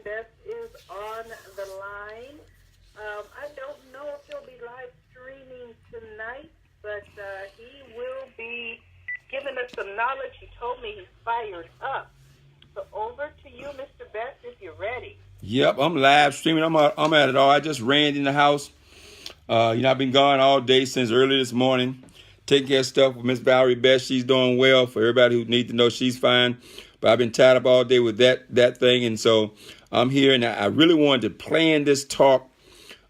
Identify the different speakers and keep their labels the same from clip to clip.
Speaker 1: Best is on the line. I don't know if he'll be live streaming tonight, but he will be giving us some knowledge. He told me he's fired up. So over to you, Mr. Best, if you're ready.
Speaker 2: Yep, I'm live streaming. I'm at it all. I just ran in the house. I've been gone all day since early this morning, taking care of stuff with Miss Valerie Best. She's doing well. For everybody who needs to know, she's fine. But I've been tied up all day with that thing, and so I'm here. And I really wanted to plan this talk,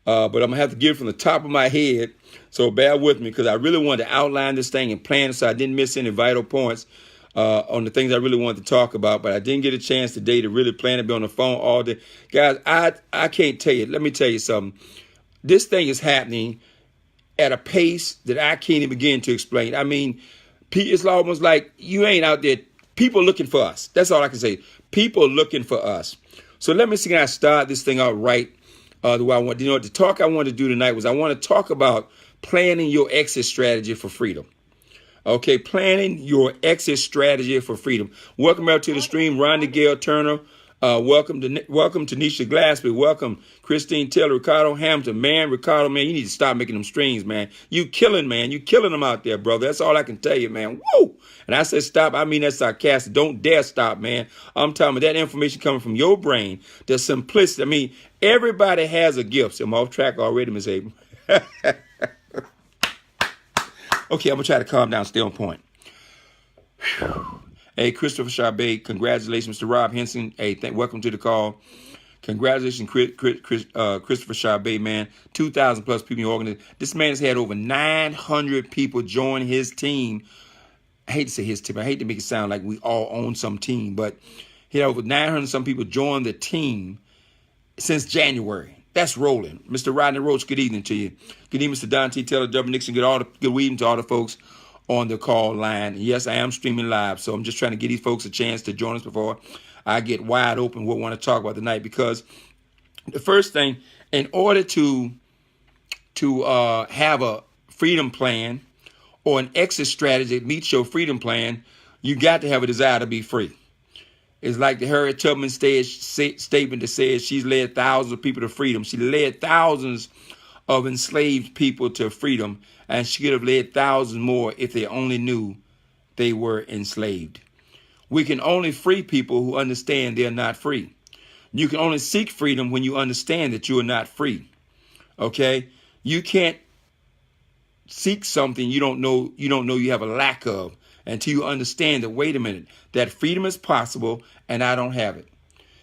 Speaker 2: but I'm gonna have to get it from the top of my head. So bear with me, because I really wanted to outline this thing and plan it so I didn't miss any vital points on the things I really wanted to talk about. But I didn't get a chance today to really plan to be on the phone all day. Guys, I can't tell you. Let me tell you something. This thing is happening at a pace that I can't even begin to explain. I mean, it's almost like you ain't out there. People looking for us. That's all I can say. People looking for us. So let me see, can I start this thing out right the way I want. You know, the talk I wanted to do tonight was I want to talk about planning your exit strategy for freedom. Okay, planning your exit strategy for freedom. Welcome out to the stream, Rhonda Gail Turner. Welcome Tanisha Glassby. Welcome Christine Taylor, Ricardo Hampton. Man, Ricardo, man, you need to stop making them streams, man. You killing them out there, brother. That's all I can tell you, man. Woo! And I said stop. I mean that sarcastic. Don't dare stop, man. I'm telling you, that information coming from your brain, the simplicity. I mean, everybody has a gift. I'm off track already, Ms. Abram. Okay, I'm going to try to calm down, stay on point. Whew. Hey, Christopher Charbet, congratulations, Mr. Rob Henson. Hey, welcome to the call. Congratulations, Christopher Charbet, man. 2,000 plus people in your organization. This man has had over 900 people join his team. I hate to say his team. I hate to make it sound like we all own some team, but he had over 900 some people join the team since January. That's rolling. Mr. Rodney Roach, good evening to you. Good evening, Mr. Don T. Taylor, W. Nixon. Good evening to all the folks on the call line. Yes, I am streaming live, so I'm just trying to give these folks a chance to join us before I get wide open what I want to talk about tonight. Because the first thing, in order to have a freedom plan or an exit strategy that meets your freedom plan, you got to have a desire to be free. It's like the Harriet Tubman statement that says she's led thousands of people to freedom. She led thousands of enslaved people to freedom, and she could have led thousands more if they only knew they were enslaved. We can only free people who understand they're not free. You can only seek freedom when you understand that you are not free. Okay? You can't seek something you don't know you have a lack of until you understand that, wait a minute, that freedom is possible and I don't have it.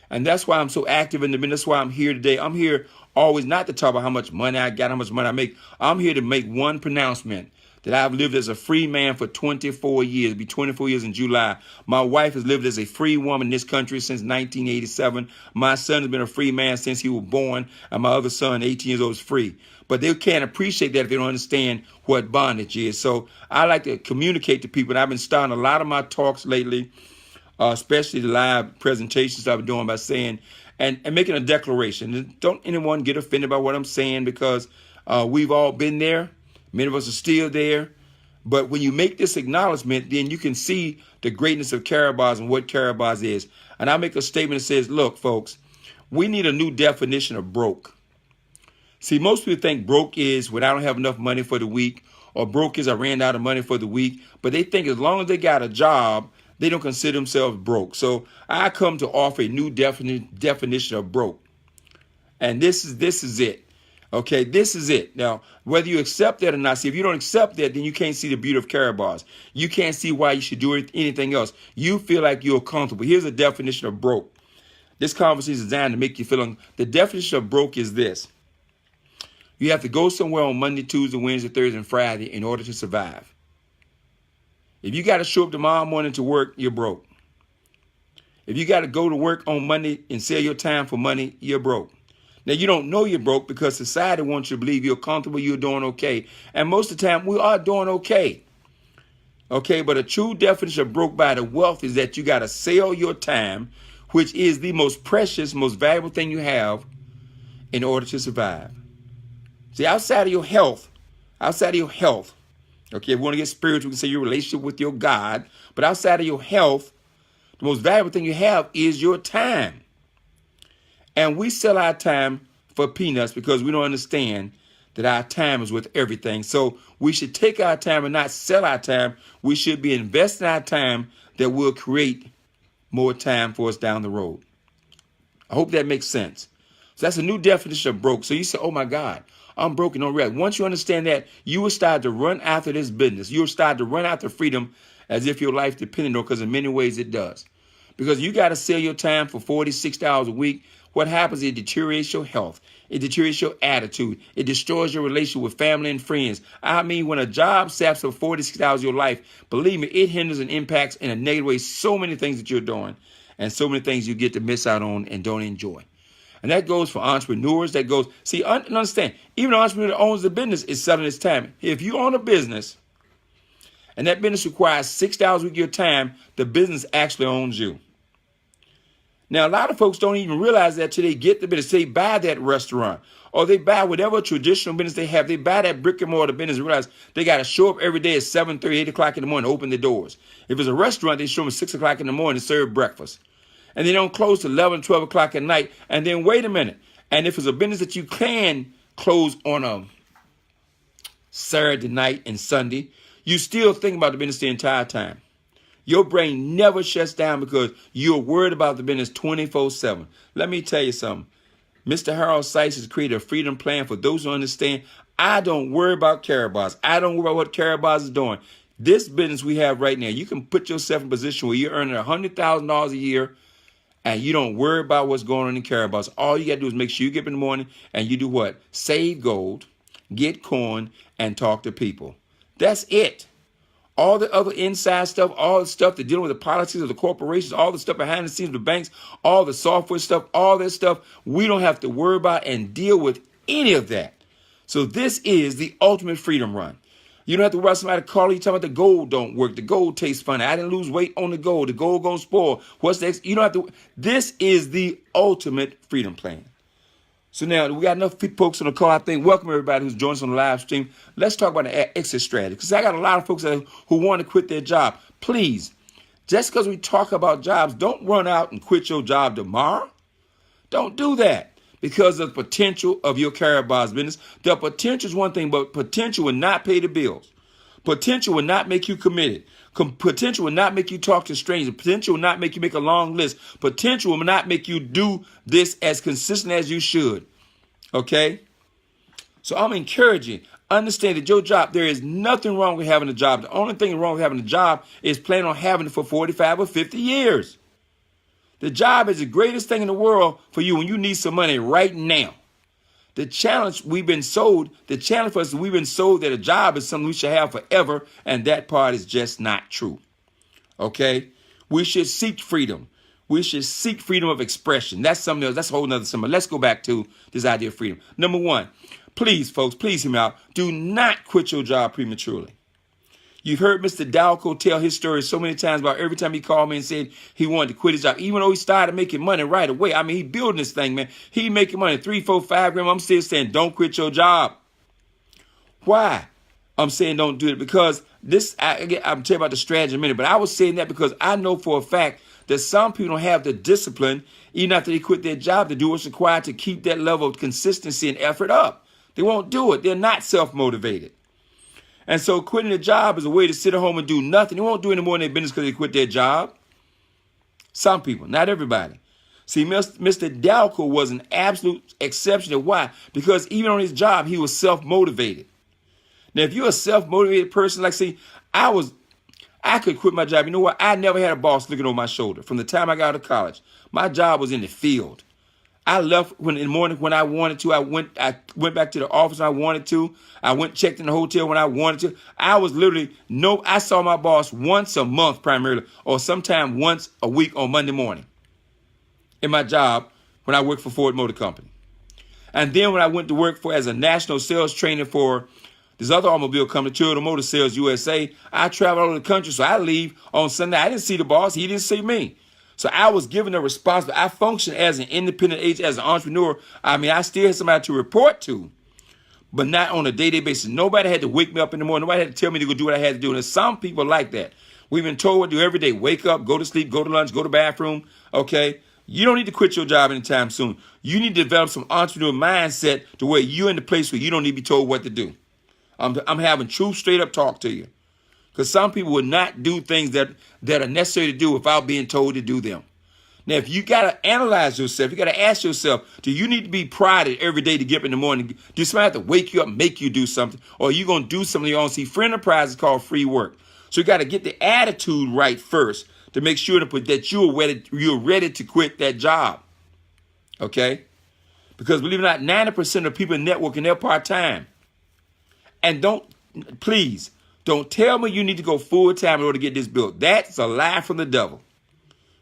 Speaker 2: And that's why I'm so active in the business. That's why I'm here today. I'm here always not to talk about how much money I got, how much money I make. I'm here to make one pronouncement, that I've lived as a free man for 24 years. It'll be 24 years in July. My wife has lived as a free woman in this country since 1987. My son has been a free man since he was born. And my other son, 18 years old, is free. But they can't appreciate that if they don't understand what bondage is. So I like to communicate to people. And I've been starting a lot of my talks lately, especially the live presentations I've been doing, by saying and making a declaration. Don't anyone get offended by what I'm saying, because we've all been there. Many of us are still there. But when you make this acknowledgement, then you can see the greatness of Karabaz and what Karabaz is. And I make a statement that says, look, folks, we need a new definition of broke. See, most people think broke is when I don't have enough money for the week, or broke is I ran out of money for the week. But they think as long as they got a job, they don't consider themselves broke. So I come to offer a new definition of broke. And this is it. Okay, this is it. Now, whether you accept that or not, see, if you don't accept that, then you can't see the beauty of Karabaz. You can't see why you should do anything else. You feel like you're comfortable. Here's a definition of broke. This conversation is designed to make you feel the definition of broke is this. You have to go somewhere on Monday, Tuesday, Wednesday, Thursday, and Friday in order to survive. If you got to show up tomorrow morning to work, you're broke. If you got to go to work on Monday and sell your time for money, you're broke. Now, you don't know you're broke because society wants you to believe you're comfortable, you're doing okay. And most of the time, we are doing okay. Okay, but a true definition of broke by the wealth is that you got to sell your time, which is the most precious, most valuable thing you have, in order to survive. See, outside of your health, okay, if you want to get spiritual, we can say your relationship with your God, but outside of your health, the most valuable thing you have is your time. And we sell our time for peanuts because we don't understand that our time is worth everything. So we should take our time and not sell our time. We should be investing our time that will create more time for us down the road. I hope that makes sense. So that's a new definition of broke. So you say, oh my God, I'm broke and don't realize. Once you understand that, you will start to run after this business. You will start to run after freedom as if your life depended on it, because in many ways it does. Because you got to sell your time for 46 hours a week. What happens is it deteriorates your health. It deteriorates your attitude. It destroys your relationship with family and friends. I mean, when a job saps for 46 hours of your life, believe me, it hinders and impacts in a negative way so many things that you're doing and so many things you get to miss out on and don't enjoy. And that goes for entrepreneurs. That goes, see, understand, even an entrepreneur that owns the business is selling his time. If you own a business and that business requires 6 hours a week of your time, the business actually owns you. Now, a lot of folks don't even realize that till they get the business. They buy that restaurant or they buy whatever traditional business they have. They buy that brick and mortar business and realize they got to show up every day at 7:30, 8 o'clock in the morning to open the doors. If it's a restaurant, they show them at 6 o'clock in the morning to serve breakfast. And they don't close till 11, 12 o'clock at night. And then wait a minute. And if it's a business that you can close on a Saturday night and Sunday, you still think about the business the entire time. Your brain never shuts down because you're worried about the business 24/7. Let me tell you something. Mr. Harold Sykes has created a freedom plan for those who understand. I don't worry about Carabas. I don't worry about what Carabas is doing. This business we have right now, you can put yourself in a position where you're earning $100,000 a year and you don't worry about what's going on in Carabas. All you got to do is make sure you get up in the morning and you do what? Save gold, get corn, and talk to people. That's it. All the other inside stuff, all the stuff that dealing with the policies of the corporations, all the stuff behind the scenes of the banks, all the software stuff, all that stuff, we don't have to worry about and deal with any of that. So this is the ultimate freedom run. You don't have to worry about somebody calling you talking about the gold don't work. The gold tastes funny. I didn't lose weight on the gold. The gold gonna spoil. What's next? You don't have to. This is the ultimate freedom plan. So now we got enough folks on the call. I think welcome everybody who's joining us on the live stream. Let's talk about the exit strategy, because I got a lot of folks who want to quit their job. Please, just because we talk about jobs, don't run out and quit your job tomorrow. Don't do that because of the potential of your Carabas business. The potential is one thing, but potential will not pay the bills. Potential will not make you committed. Potential will not make you talk to strangers. Potential will not make you make a long list. Potential will not make you do this as consistent as you should. Okay? So I'm encouraging. Understand that your job, there is nothing wrong with having a job. The only thing wrong with having a job is planning on having it for 45 or 50 years. The job is the greatest thing in the world for you when you need some money right now. The challenge we've been sold, the challenge for us is we've been sold that a job is something we should have forever, and that part is just not true. Okay? We should seek freedom. We should seek freedom of expression. That's something else. That's a whole nother symbol. Let's go back to this idea of freedom. Number one, please, folks, please hear me out. Do not quit your job prematurely. You've heard Mr. Dalco tell his story so many times about every time he called me and said he wanted to quit his job, even though he started making money right away. I mean, he building this thing, man. He making money, 3, 4, 5 grand. I'm still saying, don't quit your job. Why? I'm saying don't do it because this, I'm telling you about the strategy in a minute, but I was saying that because I know for a fact that some people don't have the discipline, even after they quit their job, to do what's required to keep that level of consistency and effort up. They won't do it. They're not self-motivated. And so quitting a job is a way to sit at home and do nothing. They won't do any more in their business because they quit their job. Some people, not everybody. See, Mr. Dalco was an absolute exception. Why? Because even on his job, he was self-motivated. Now, if you're a self-motivated person, like, see, I could quit my job. You know what? I never had a boss looking over my shoulder. From the time I got out of college, my job was in the field. I left in the morning when I wanted to. I went back to the office when I wanted to. I checked in the hotel when I wanted to. I was literally, I saw my boss once a month primarily, or sometime once a week on Monday morning in my job when I worked for Ford Motor Company. And then when I went to work as a national sales trainer for this other automobile company, Toyota Motor Sales USA, I traveled all over the country. So I leave on Sunday. I didn't see the boss. He didn't see me. So I was given a responsibility. I function as an independent agent, as an entrepreneur. I mean, I still had somebody to report to, but not on a day-to-day basis. Nobody had to wake me up in the morning. Nobody had to tell me to go do what I had to do. And there's some people like that. We've been told what to do every day. Wake up, go to sleep, go to lunch, go to the bathroom. Okay. You don't need to quit your job anytime soon. You need to develop some entrepreneur mindset to where you're in the place where you don't need to be told what to do. I'm having true straight up talk to you. Because some people will not do things that are necessary to do without being told to do them. Now, if you got to analyze yourself, you got to ask yourself, do you need to be prodded every day to get up in the morning? Do somebody have to wake you up, make you do something? Or are you going to do something you own? See, free enterprise is called free work. So you got to get the attitude right first to make sure that you're ready to quit that job. Okay? Because believe it or not, 90% of people in networking, they're part-time. And please, don't tell me you need to go full-time in order to get this built. That's a lie from the devil.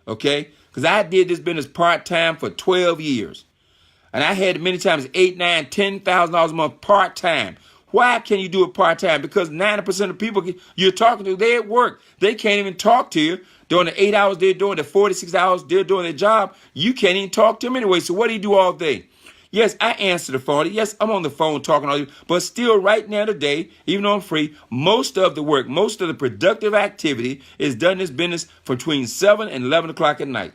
Speaker 2: Okay? Because I did this business part-time for 12 years. And I had many times $8,000, $9,000, $10,000 a month part-time. Why can you do it part-time? Because 90% of people you're talking to, they're at work. They can't even talk to you. During the 8 hours they're doing, the 46 hours they're doing their job, you can't even talk to them anyway. So what do you do all day? Yes, I answer the phone. Yes, I'm on the phone talking all day. But still right now today, even though I'm free, most of the work, most of the productive activity is done in this business from between 7 and 11 o'clock at night.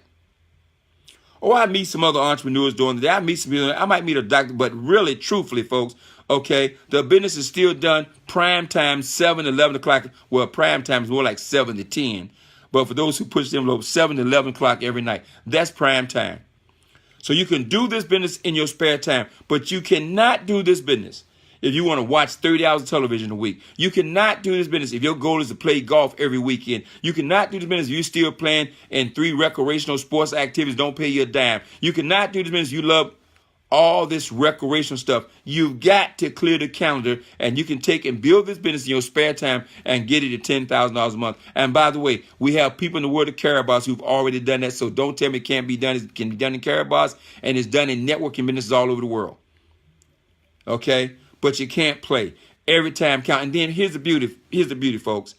Speaker 2: Or I meet some other entrepreneurs during the day. I might meet a doctor, but really, truthfully, folks, okay, the business is still done prime time, 7 to 11 o'clock. Well, prime time is more like 7 to 10. But for those who push the envelope, 7 to 11 o'clock every night, that's prime time. So you can do this business in your spare time, but you cannot do this business if you want to watch 30 hours of television a week. You cannot do this business if your goal is to play golf every weekend. You cannot do this business if you're still playing in 3 recreational sports activities, don't pay you a dime. You cannot do this business if you love all this recreational stuff. You've got to clear the calendar, and you can take and build this business in your spare time and get it to $10,000 a month. And by the way, we have people in the world of Caraboss who've already done that, so don't tell me it can't be done. It can be done in Caraboss, and it's done in networking businesses all over the world. Okay? But you can't play. Every time count. And then here's the beauty, folks.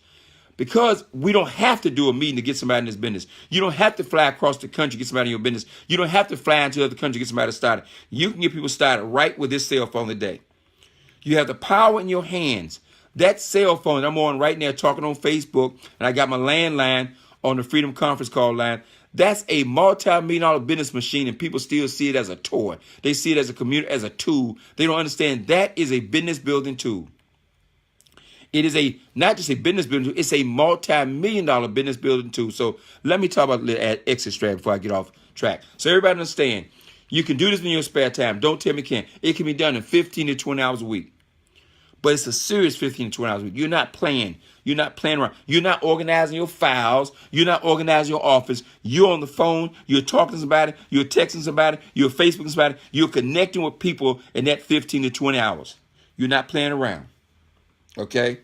Speaker 2: Because we don't have to do a meeting to get somebody in this business. You don't have to fly across the country to get somebody in your business. You don't have to fly into the other country to get somebody started. You can get people started right with this cell phone today. You have the power in your hands. That cell phone that I'm on right now talking on Facebook, and I got my landline on the Freedom Conference Call line. That's a multi-million-dollar business machine, and people still see it as a toy. They see it as a community, as a tool. They don't understand that is a business building tool. It is not just a business building tool, it's a multi-million-dollar business building tool. So let me talk about the exit strategy before I get off track. So everybody understand, you can do this in your spare time. Don't tell me you can't. It can be done in 15 to 20 hours a week. But it's a serious 15 to 20 hours a week. You're not playing. You're not playing around. You're not organizing your files. You're not organizing your office. You're on the phone. You're talking to somebody. You're texting somebody. You're Facebooking somebody. You're connecting with people in that 15 to 20 hours. You're not playing around. Okay?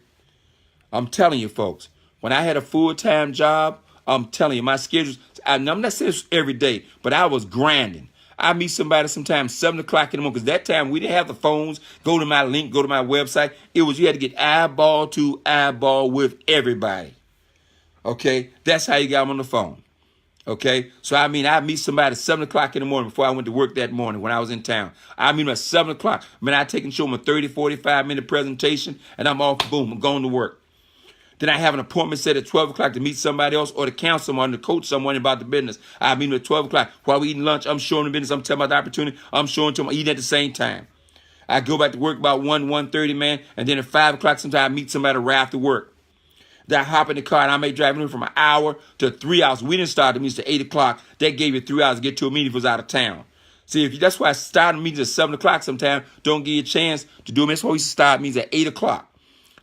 Speaker 2: I'm telling you, folks, when I had a full-time job, I'm telling you, my schedules, I'm not saying this every day, but I was grinding. I meet somebody sometimes 7 o'clock in the morning, because that time we didn't have the phones. Go to my link, go to my website. It was, you had to get eyeball to eyeball with everybody. Okay? That's how you got them on the phone. Okay? So, I meet somebody at 7 o'clock in the morning before I went to work that morning when I was in town. I meet them at 7 o'clock. I take and show them a 30, 45-minute presentation, and I'm off, boom, I'm going to work. Then I have an appointment set at 12 o'clock to meet somebody else or to counsel someone, to coach someone about the business. I meet them at 12 o'clock. While we eating lunch, I'm showing them the business. I'm telling about the opportunity. I'm showing to them, eating at the same time. I go back to work about 1:30, man. And then at 5 o'clock, sometimes I meet somebody right after work. Then I hop in the car and I may drive in from an hour to 3 hours. We didn't start the meetings at 8 o'clock. That gave you 3 hours to get to a meeting if it was out of town. See, that's why I started meetings at 7 o'clock sometimes. Don't give you a chance to do them. That's why we start meetings at 8 o'clock.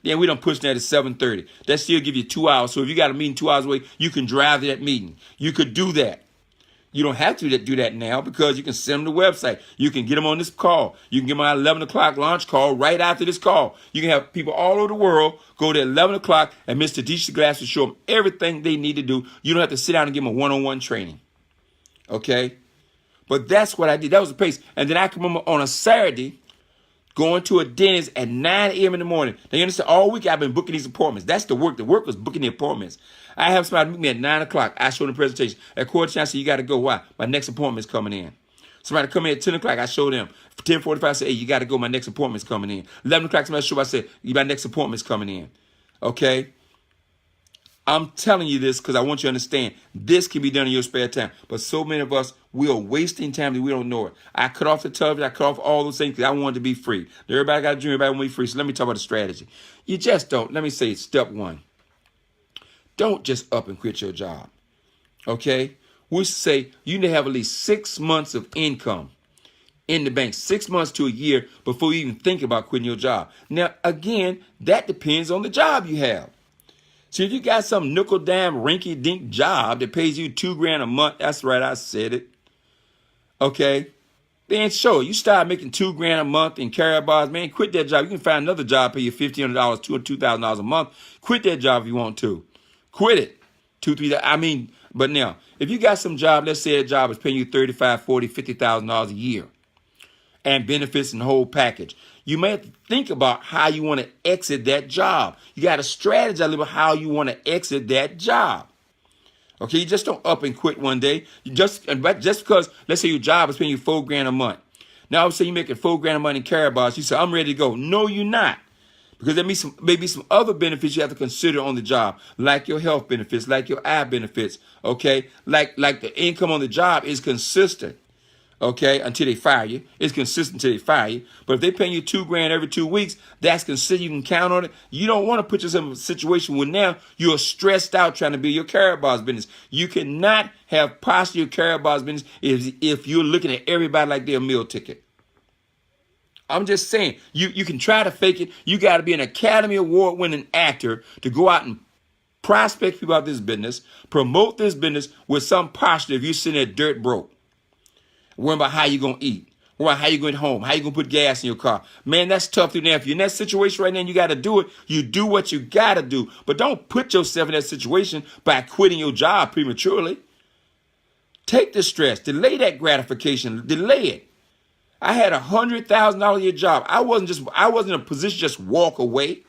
Speaker 2: Then we don't push that at 7:30. That still give you 2 hours. So if you got a meeting 2 hours away, you can drive to that meeting. You could do that. You don't have to do that now because you can send them the website. You can get them on this call. You can get them on 11 o'clock launch call right after this call. You can have people all over the world go to 11 o'clock and Mr. Deisha Glass will show them everything they need to do. You don't have to sit down and give them a one-on-one training. Okay? But that's what I did. That was the pace. And then I come on a Saturday, going to a dentist at 9 a.m. in the morning. Now, you understand, all week I've been booking these appointments. That's the work. The work was booking the appointments. I have somebody meet me at 9 o'clock. I show them the presentation. At quarter time, I say, you got to go. Why? My next appointment's coming in. Somebody come in at 10 o'clock. I show them. 10:45, I say, hey, you got to go. My next appointment's coming in. 11 o'clock, somebody show up. I say, my next appointment's coming in. Okay? I'm telling you this because I want you to understand this can be done in your spare time. But so many of us, we are wasting time that we don't know it. I cut off the television. I cut off all those things because I wanted to be free. Everybody got a dream. Everybody want to be free. So let me talk about the strategy. You just don't. Let me say step one. Don't just up and quit your job. Okay? We say you need to have at least 6 months of income in the bank, 6 months to a year before you even think about quitting your job. Now, again, that depends on the job you have. So if you got some nickel dime rinky dink job that pays you $2,000 a month, that's right, I said it. Okay, then sure, you start making $2,000 a month in carrier bars, man. Quit that job. You can find another job pay you $1,500, $2,000 a month. Quit that job if you want to. Quit it. 2, 3. I mean, but now if you got some job, let's say a job is paying you $35,000, $40,000, $50,000 a year, and benefits and the whole package. You may have to think about how you want to exit that job. You got to strategize a little bit how you want to exit that job. Okay, you just don't up and quit one day. Just because, let's say your job is paying you $4,000 a month. Now, I would say you're making $4,000 a month in carrier bars. You say, I'm ready to go. No, you're not. Because there may be some other benefits you have to consider on the job, like your health benefits, like your eye benefits, okay? Like the income on the job is consistent. Okay, until they fire you. It's consistent until they fire you. But if they're paying you $2,000 every 2 weeks, that's consistent. You can count on it. You don't want to put yourself in a situation where now you're stressed out trying to build your carrier bars business. You cannot have posture your carrier bars business if you're looking at everybody like they're a meal ticket. I'm just saying, you can try to fake it. You got to be an Academy Award winning actor to go out and prospect people out this business, promote this business with some posture if you're sitting there dirt broke. Worrying about how you're going to eat. Worrying about how you're going home. How you're going to put gas in your car. Man, that's tough to do. Now, if you're in that situation right now and you got to do it, you do what you got to do. But don't put yourself in that situation by quitting your job prematurely. Take the stress. Delay that gratification. Delay it. I had a $100,000 a year job. I wasn't in a position to just walk away.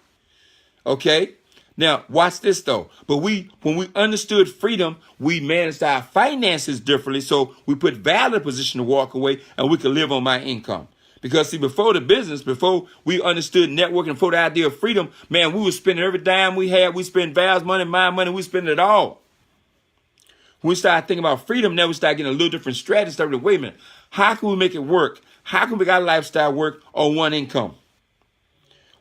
Speaker 2: Okay? Now, watch this though. But when we understood freedom, we managed our finances differently. So we put value in a position to walk away and we could live on my income. Because see, before the business, before we understood networking, before the idea of freedom, man, we were spending every dime we had. We spent Val's money, my money, we spent it all. When we started thinking about freedom, now we started getting a little different strategy. Started, wait a minute, how can we make it work? How can we make our lifestyle work on one income?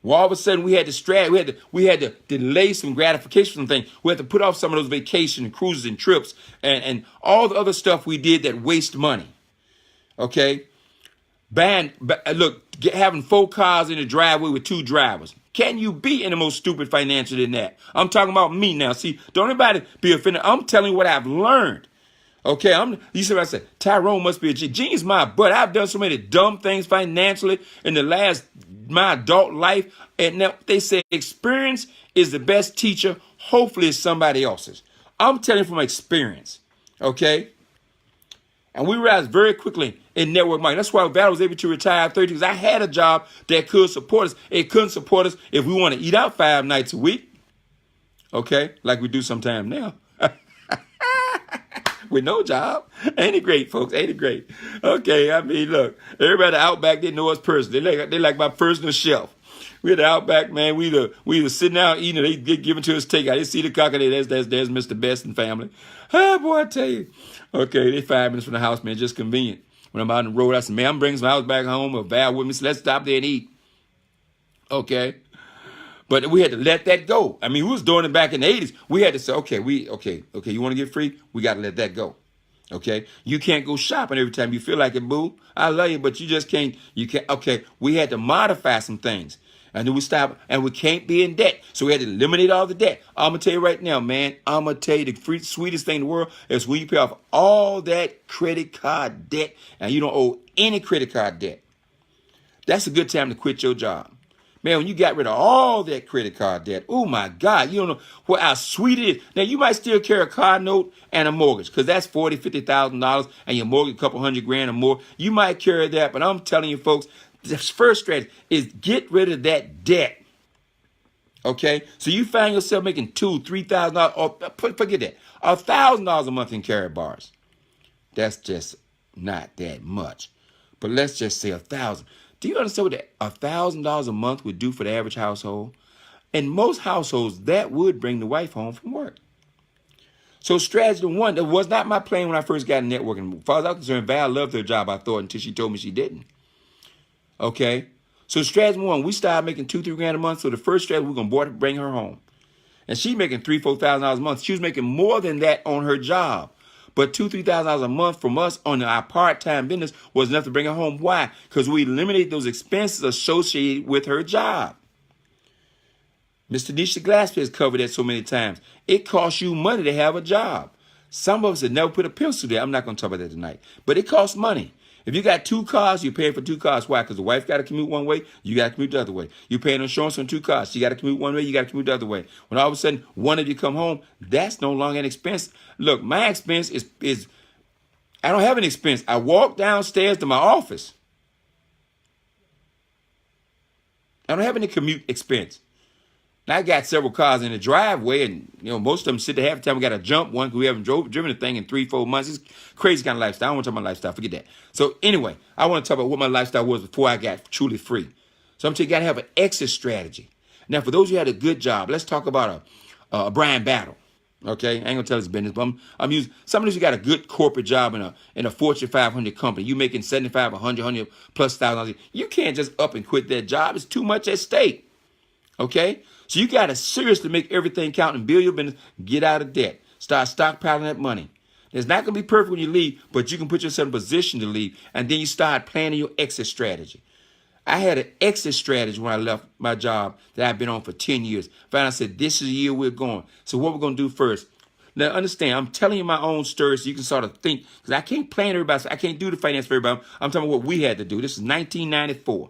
Speaker 2: Well, all of a sudden we had to we had to delay some gratification from things. We had to put off some of those vacations and cruises and trips and all the other stuff we did that waste money. Okay, having 4 cars in the driveway with 2 drivers. Can you be any more stupid financially than that? I'm talking about me now. See, don't anybody be offended. I'm telling you what I've learned. Okay, you see what I said? Tyrone must be a genius, my butt. I've done so many dumb things financially in my adult life. And now they say experience is the best teacher. Hopefully it's somebody else's. I'm telling you from experience. Okay? And we realized very quickly in network marketing. That's why Val was able to retire at 30 because I had a job that could support us. It couldn't support us if we want to eat out 5 nights a week. Okay? Like we do sometime now. With no job. Ain't it great, folks? Ain't it great? Okay, I mean, look, everybody out back, they know us personally. They like my personal chef. We at the Outback, man. We either sitting out eating or they get given to us takeout. They see the cockadoo. There's Mr. Best and family. Ah, boy, I tell you. Okay, they 5 minutes from the house, man. Just convenient. When I'm out on the road, I say, man, I'm bringing some house back home or Val with me. So let's stop there and eat. Okay. But we had to let that go. I mean, we was doing it back in the 80s. We had to say, okay, you want to get free? We got to let that go. Okay? You can't go shopping every time you feel like it, boo. I love you, but you just can't. Okay, we had to modify some things. And then we stopped, and we can't be in debt. So we had to eliminate all the debt. I'm going to tell you right now, man, I'm going to tell you the sweetest thing in the world is when you pay off all that credit card debt and you don't owe any credit card debt. That's a good time to quit your job. Man, when you got rid of all that credit card debt, oh my God, you don't know how sweet it is. Now, you might still carry a car note and a mortgage because that's $40,000, $50,000 and your mortgage a couple $100,000 or more. You might carry that, but I'm telling you, folks, the first strategy is get rid of that debt. Okay? So you find yourself making $2,000, $3,000, or forget that, $1,000 a month in carry bars. That's just not that much. But let's just say 1,000. Do you understand what $1,000 a month would do for the average household? In most households, that would bring the wife home from work. So strategy one, that was not my plan when I first got in networking. As far as I was concerned, Val loved her job, I thought, until she told me she didn't. Okay? So strategy one, we started making $2-3 grand a month. So the first strategy, we're going to bring her home. And she's making $3,000-$4,000 a month. She was making more than that on her job. But $2,000-$3,000 a month from us on our part-time business was enough to bring her home. Why? Because we eliminated those expenses associated with her job. Mr. Nisha Glassfield has covered that so many times. It costs you money to have a job. Some of us have never put a pencil there. I'm not going to talk about that tonight. But it costs money. If you got 2 cars, you're paying for 2 cars. Why? Because the wife got to commute one way, you got to commute the other way. You're paying insurance on 2 cars. You got to commute one way, you got to commute the other way. When all of a sudden one of you come home, that's no longer an expense. Look, my expense is I don't have an expense. I walk downstairs to my office. I don't have any commute expense. Now, I got several cars in the driveway, and most of them sit there half the time. We got to jump one because we haven't driven the thing in 3-4 months. It's crazy kind of lifestyle. I don't want to talk about lifestyle. Forget that. So anyway, I want to talk about what my lifestyle was before I got truly free. So I'm telling you, got to have an exit strategy. Now, for those who had a good job, let's talk about a Brian Battle. Okay, I ain't gonna tell his business, but I'm using somebody who's got a good corporate job in a Fortune 500 company. You making 75, 100 plus thousand. You can't just up and quit that job. It's too much at stake. Okay, so you got to seriously make everything count and build your business. Get out of debt. Start stockpiling that money. It's not gonna be perfect when you leave, but you can put yourself in a position to leave, and then you start planning your exit strategy. I had an exit strategy when I left my job that I've been on for 10 years. Finally, I said, this is the year we're going. So what we're going to do first. Now, understand, I'm telling you my own story so you can sort of think. Because I can't plan everybody. I can't do the finance for everybody. I'm talking about what we had to do. This is 1994.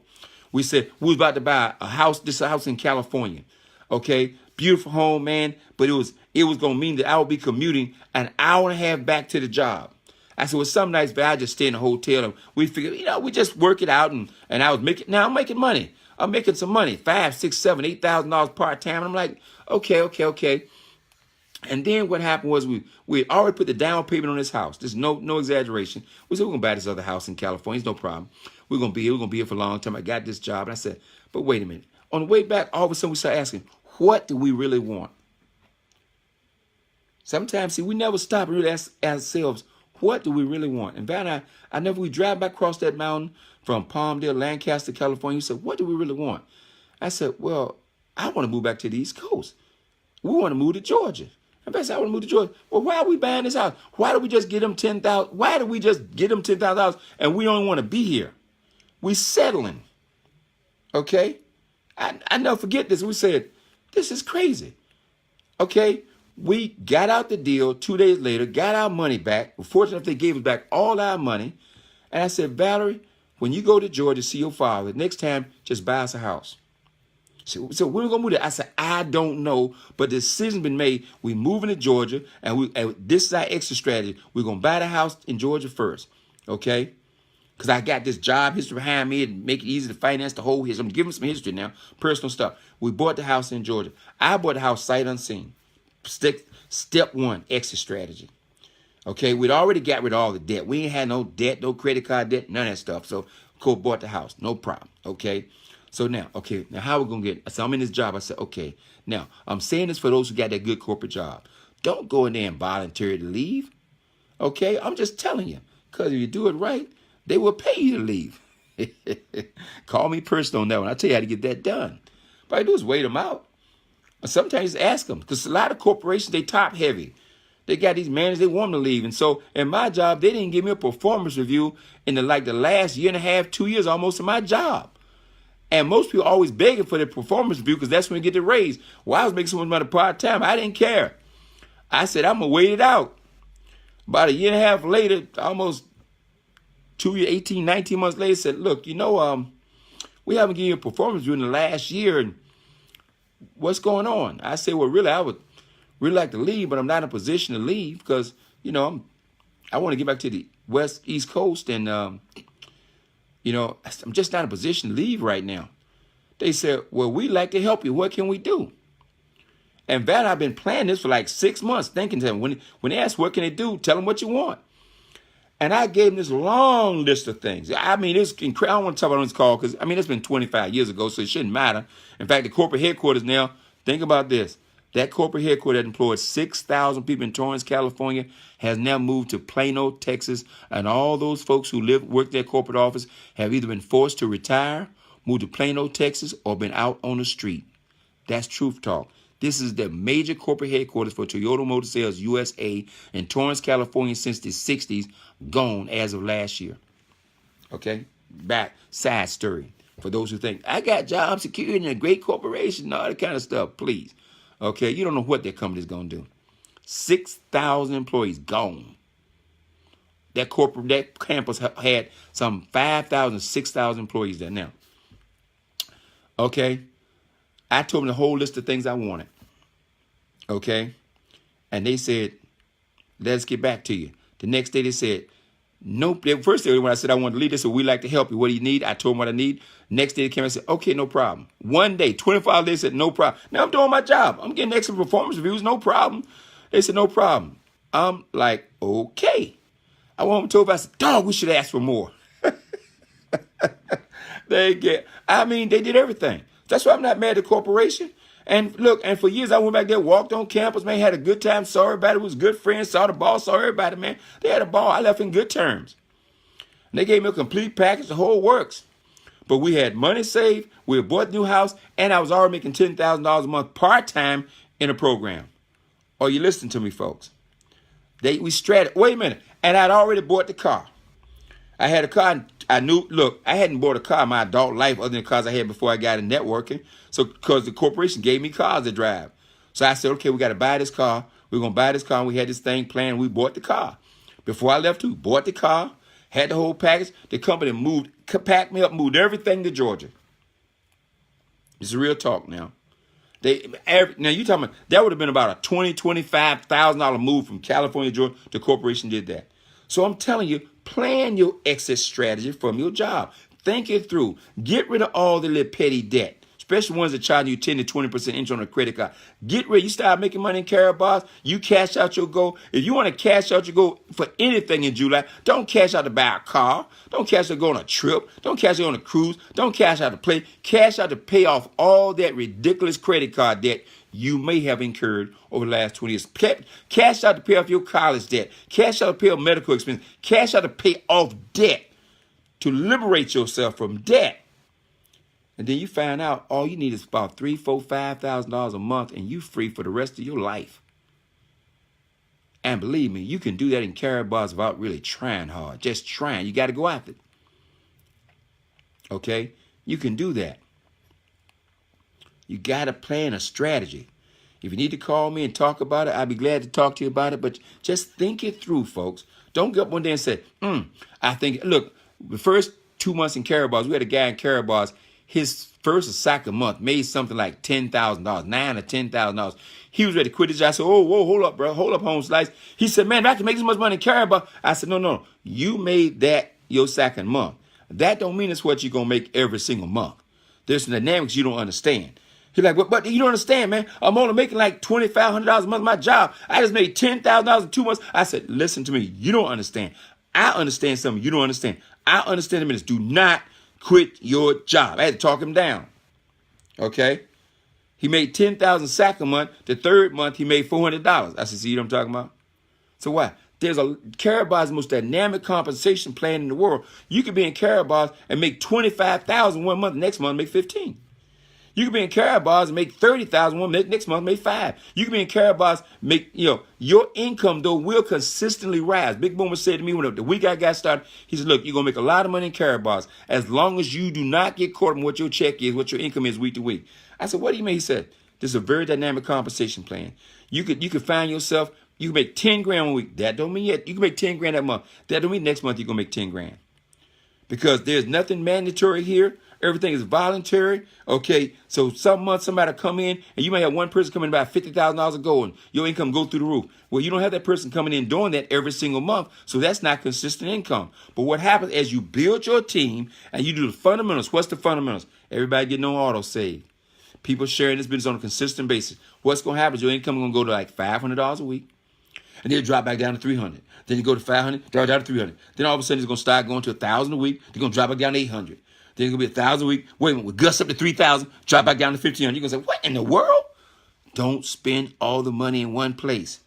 Speaker 2: We said we was about to buy a house. This is a house in California. Okay? Beautiful home, man. But it was going to mean that I would be commuting an hour and a half back to the job. I said, well, some nights, but I just stay in a hotel and we figured, we just work it out. And I was I'm making money. I'm making some money, $5,000, $6,000, $7,000, $8,000 part-time. And I'm like, okay. And then what happened was we had already put the down payment on this house. There's no exaggeration. We said, we're going to buy this other house in California. It's no problem. We're going to be here. We're going to be here for a long time. I got this job. And I said, but wait a minute. On the way back, all of a sudden we started asking, what do we really want? Sometimes, see, we never stop and really ask ourselves, what do we really want? And Val and we drive back across that mountain from Palmdale, Lancaster, California. He said, what do we really want? I said, well, I want to move back to the East Coast. We want to move to Georgia. And Val said, I want to move to Georgia. Well, why are we buying this house? Why do we just get them $10,000? Why do we just get them $10,000 and we don't want to be here? We settling. Okay? I never forget this. We said, this is crazy. Okay? We got out the deal 2 days later, got our money back. We're fortunate if they gave us back all our money. And I said, Valerie, when you go to Georgia to see your father, next time, just buy us a house. So we're going to move there. I said, I don't know, but the decision's been made. We're moving to Georgia, and this is our exit strategy. We're going to buy the house in Georgia first, okay? Because I got this job history behind me and make it easy to finance the whole history. I'm giving some history now, personal stuff. We bought the house in Georgia. I bought the house sight unseen. Step 1, exit strategy. Okay, we'd already got rid of all the debt. We ain't had no debt, no credit card debt, none of that stuff. So, bought the house, no problem. Okay, so now how we gonna get? So I'm in this job. I said, okay, now I'm saying this for those who got that good corporate job. Don't go in there and volunteer to leave. Okay, I'm just telling you, because if you do it right, they will pay you to leave. Call me personal on that one. I'll tell you how to get that done. All I do is wait them out. Sometimes ask them, because a lot of corporations, they top heavy. They got these managers, they want them to leave. And so in my job, they didn't give me a performance review in the last year and a half, 2 years almost of my job. And most people are always begging for their performance review because that's when you get the raise. Well, I was making so much money part-time, I didn't care. I said, I'm going to wait it out. About a year and a half later, almost 18, 19 months later, said, look, we haven't given you a performance review in the last year, and what's going on? I said, well, really, I would really like to leave, but I'm not in a position to leave because, I want to get back to the East Coast, and, I'm just not in a position to leave right now. They said, well, we'd like to help you. What can we do? And Val, I've been planning this for like 6 months, thinking to them, when they ask what can they do, tell them what you want. And I gave them this long list of things. I mean, it's incredible. I don't want to talk about on this call because, it's been 25 years ago, so it shouldn't matter. In fact, the corporate headquarters now, think about this. That corporate headquarters that employed 6,000 people in Torrance, California, has now moved to Plano, Texas, and all those folks who work their corporate office have either been forced to retire, move to Plano, Texas, or been out on the street. That's Truth Talk. This is the major corporate headquarters for Toyota Motor Sales USA in Torrance, California since the 60s, gone as of last year. Okay? Back, side story. For those who think, I got job security in a great corporation and all that kind of stuff, please. Okay? You don't know what that company's going to do. 6,000 employees gone. That campus had some 5,000, 6,000 employees there now. Okay? I told them the whole list of things I wanted. Okay? And they said, let's get back to you. The next day they said, nope. First day when I said I wanted to leave, they said, we'd like to help you. What do you need? I told them what I need. Next day they came and said, okay, no problem. One day, 24 hours, they said, no problem. Now I'm doing my job. I'm getting excellent performance reviews, no problem. They said, no problem. I'm like, okay. I want them told, I said, dog, we should ask for more. They did everything. That's why I'm not mad at the corporation. And look, and for years I went back there, walked on campus, man, had a good time, saw everybody, was good friends, saw the boss, saw everybody, man. They had a ball. I left in good terms. And they gave me a complete package, the whole works. But we had money saved, we had bought a new house, and I was already making $10,000 a month part-time in a program. Are you listening to me, folks? Wait a minute. And I'd already bought the car. I had a car. I knew, look, I hadn't bought a car in my adult life other than the cars I had before I got in networking. So, because the corporation gave me cars to drive. So I said, okay, we got to buy this car. We're going to buy this car. And we had this thing planned. We bought the car. Before I left, we bought the car, had the whole package. The company packed me up, moved everything to Georgia. It's real talk now. Now you talking about, that would have been about a $20,000-$25,000 move from California, Georgia. The corporation did that. So I'm telling you, plan your exit strategy from your job. Think it through. Get rid of all the little petty debt, especially ones that charge you 10 to 20% interest on a credit card. Get rid. You start making money in Carabas. You cash out your goal. If you want to cash out your goal for anything in July, don't cash out to buy a car. Don't cash out to go on a trip. Don't cash out on a cruise. Don't cash out to play. Cash out to pay off all that ridiculous credit card debt you may have incurred over the last 20 years. Cash out to pay off your college debt. Cash out to pay off medical expenses. Cash out to pay off debt, to liberate yourself from debt. And then you find out all you need is about $3,000, $4,000, $5,000 a month, and you free for the rest of your life. And believe me, you can do that in Carabas without really trying hard. Just trying. You got to go after it. Okay? You can do that. You got to plan a strategy. If you need to call me and talk about it, I'd be glad to talk to you about it. But just think it through, folks. Don't get up one day and say, I think, look, the first 2 months in Carabas, we had a guy in Carabas, his first or second month made something like $10,000, $9,000 or $10,000. He was ready to quit his job. I said, oh, whoa, hold up, bro. Hold up, home slice. He said, man, if I can make this much money in Carabas. I said, no. You made that your second month. That don't mean it's what you're going to make every single month. There's some dynamics you don't understand. He's like, but you don't understand, man. I'm only making like $2,500 a month my job. I just made $10,000 in 2 months. I said, listen to me. You don't understand. I understand something you don't understand. I understand the minutes. Do not quit your job. I had to talk him down. Okay? He made $10,000 second month. The third month, he made $400. I said, see what I'm talking about? So why? There's Carabas is the most dynamic compensation plan in the world. You could be in Carabas and make $25,000 one month. Next month, make $15,000. You can be in Carabas and make $30,000 next month, make $5,000. You can be in Carabas, make, your income though will consistently rise. Big Boomer said to me when the week I got started, he said, look, you're going to make a lot of money in Carabas as long as you do not get caught in what your check is, what your income is week to week. I said, what do you mean? He said, this is a very dynamic compensation plan. You could find yourself, you can make 10 grand one week. That don't mean yet. You can make 10 grand that month. That don't mean next month you're going to make 10 grand. Because there's nothing mandatory here. Everything is voluntary. Okay, so some months somebody come in and you may have one person come in about $50,000 a go and your income go through the roof. Well, you don't have that person coming in doing that every single month, so that's not consistent income. But what happens as you build your team and you do the fundamentals? What's the fundamentals? Everybody getting on auto save. People sharing this business on a consistent basis. What's going to happen is your income is going to go to like $500 a week, and then drop back down to $300. Then you go to $500, drop down to $300. Then all of a sudden it's going to start going to $1,000 a week. They're going to drop back down to $800. Then it's going to be $1,000 a week. Wait a minute, we gust up to $3,000, drop back down to $1,500. You're going to say, what in the world? Don't spend all the money in one place.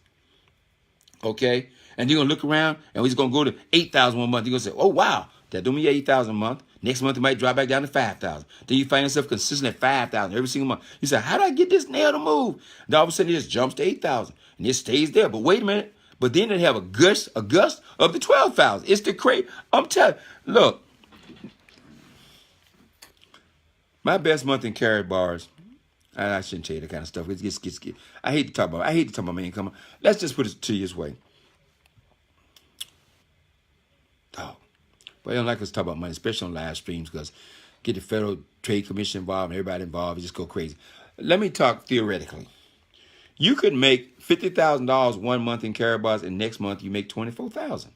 Speaker 2: Okay? And you're going to look around and we're just going to go to 8,000 one month. You're going to say, oh, wow, that don't mean 8,000 a month. Next month, it might drop back down to 5,000. Then you find yourself consistent at 5,000 every single month. You say, how do I get this nail to move? And all of a sudden, it just jumps to 8,000 and it stays there. But wait a minute. But then they have a gust of the 12,000. It's the crazy. I'm telling you, look, my best month in carrot bars, I shouldn't tell you that kind of stuff. I hate to talk about my income. Let's just put it to you this way. Oh, but I don't like us to talk about money, especially on live streams, because get the Federal Trade Commission involved and everybody involved, it just go crazy. Let me talk theoretically. You could make $50,000 one month in carrot bars, and next month you make $24,000.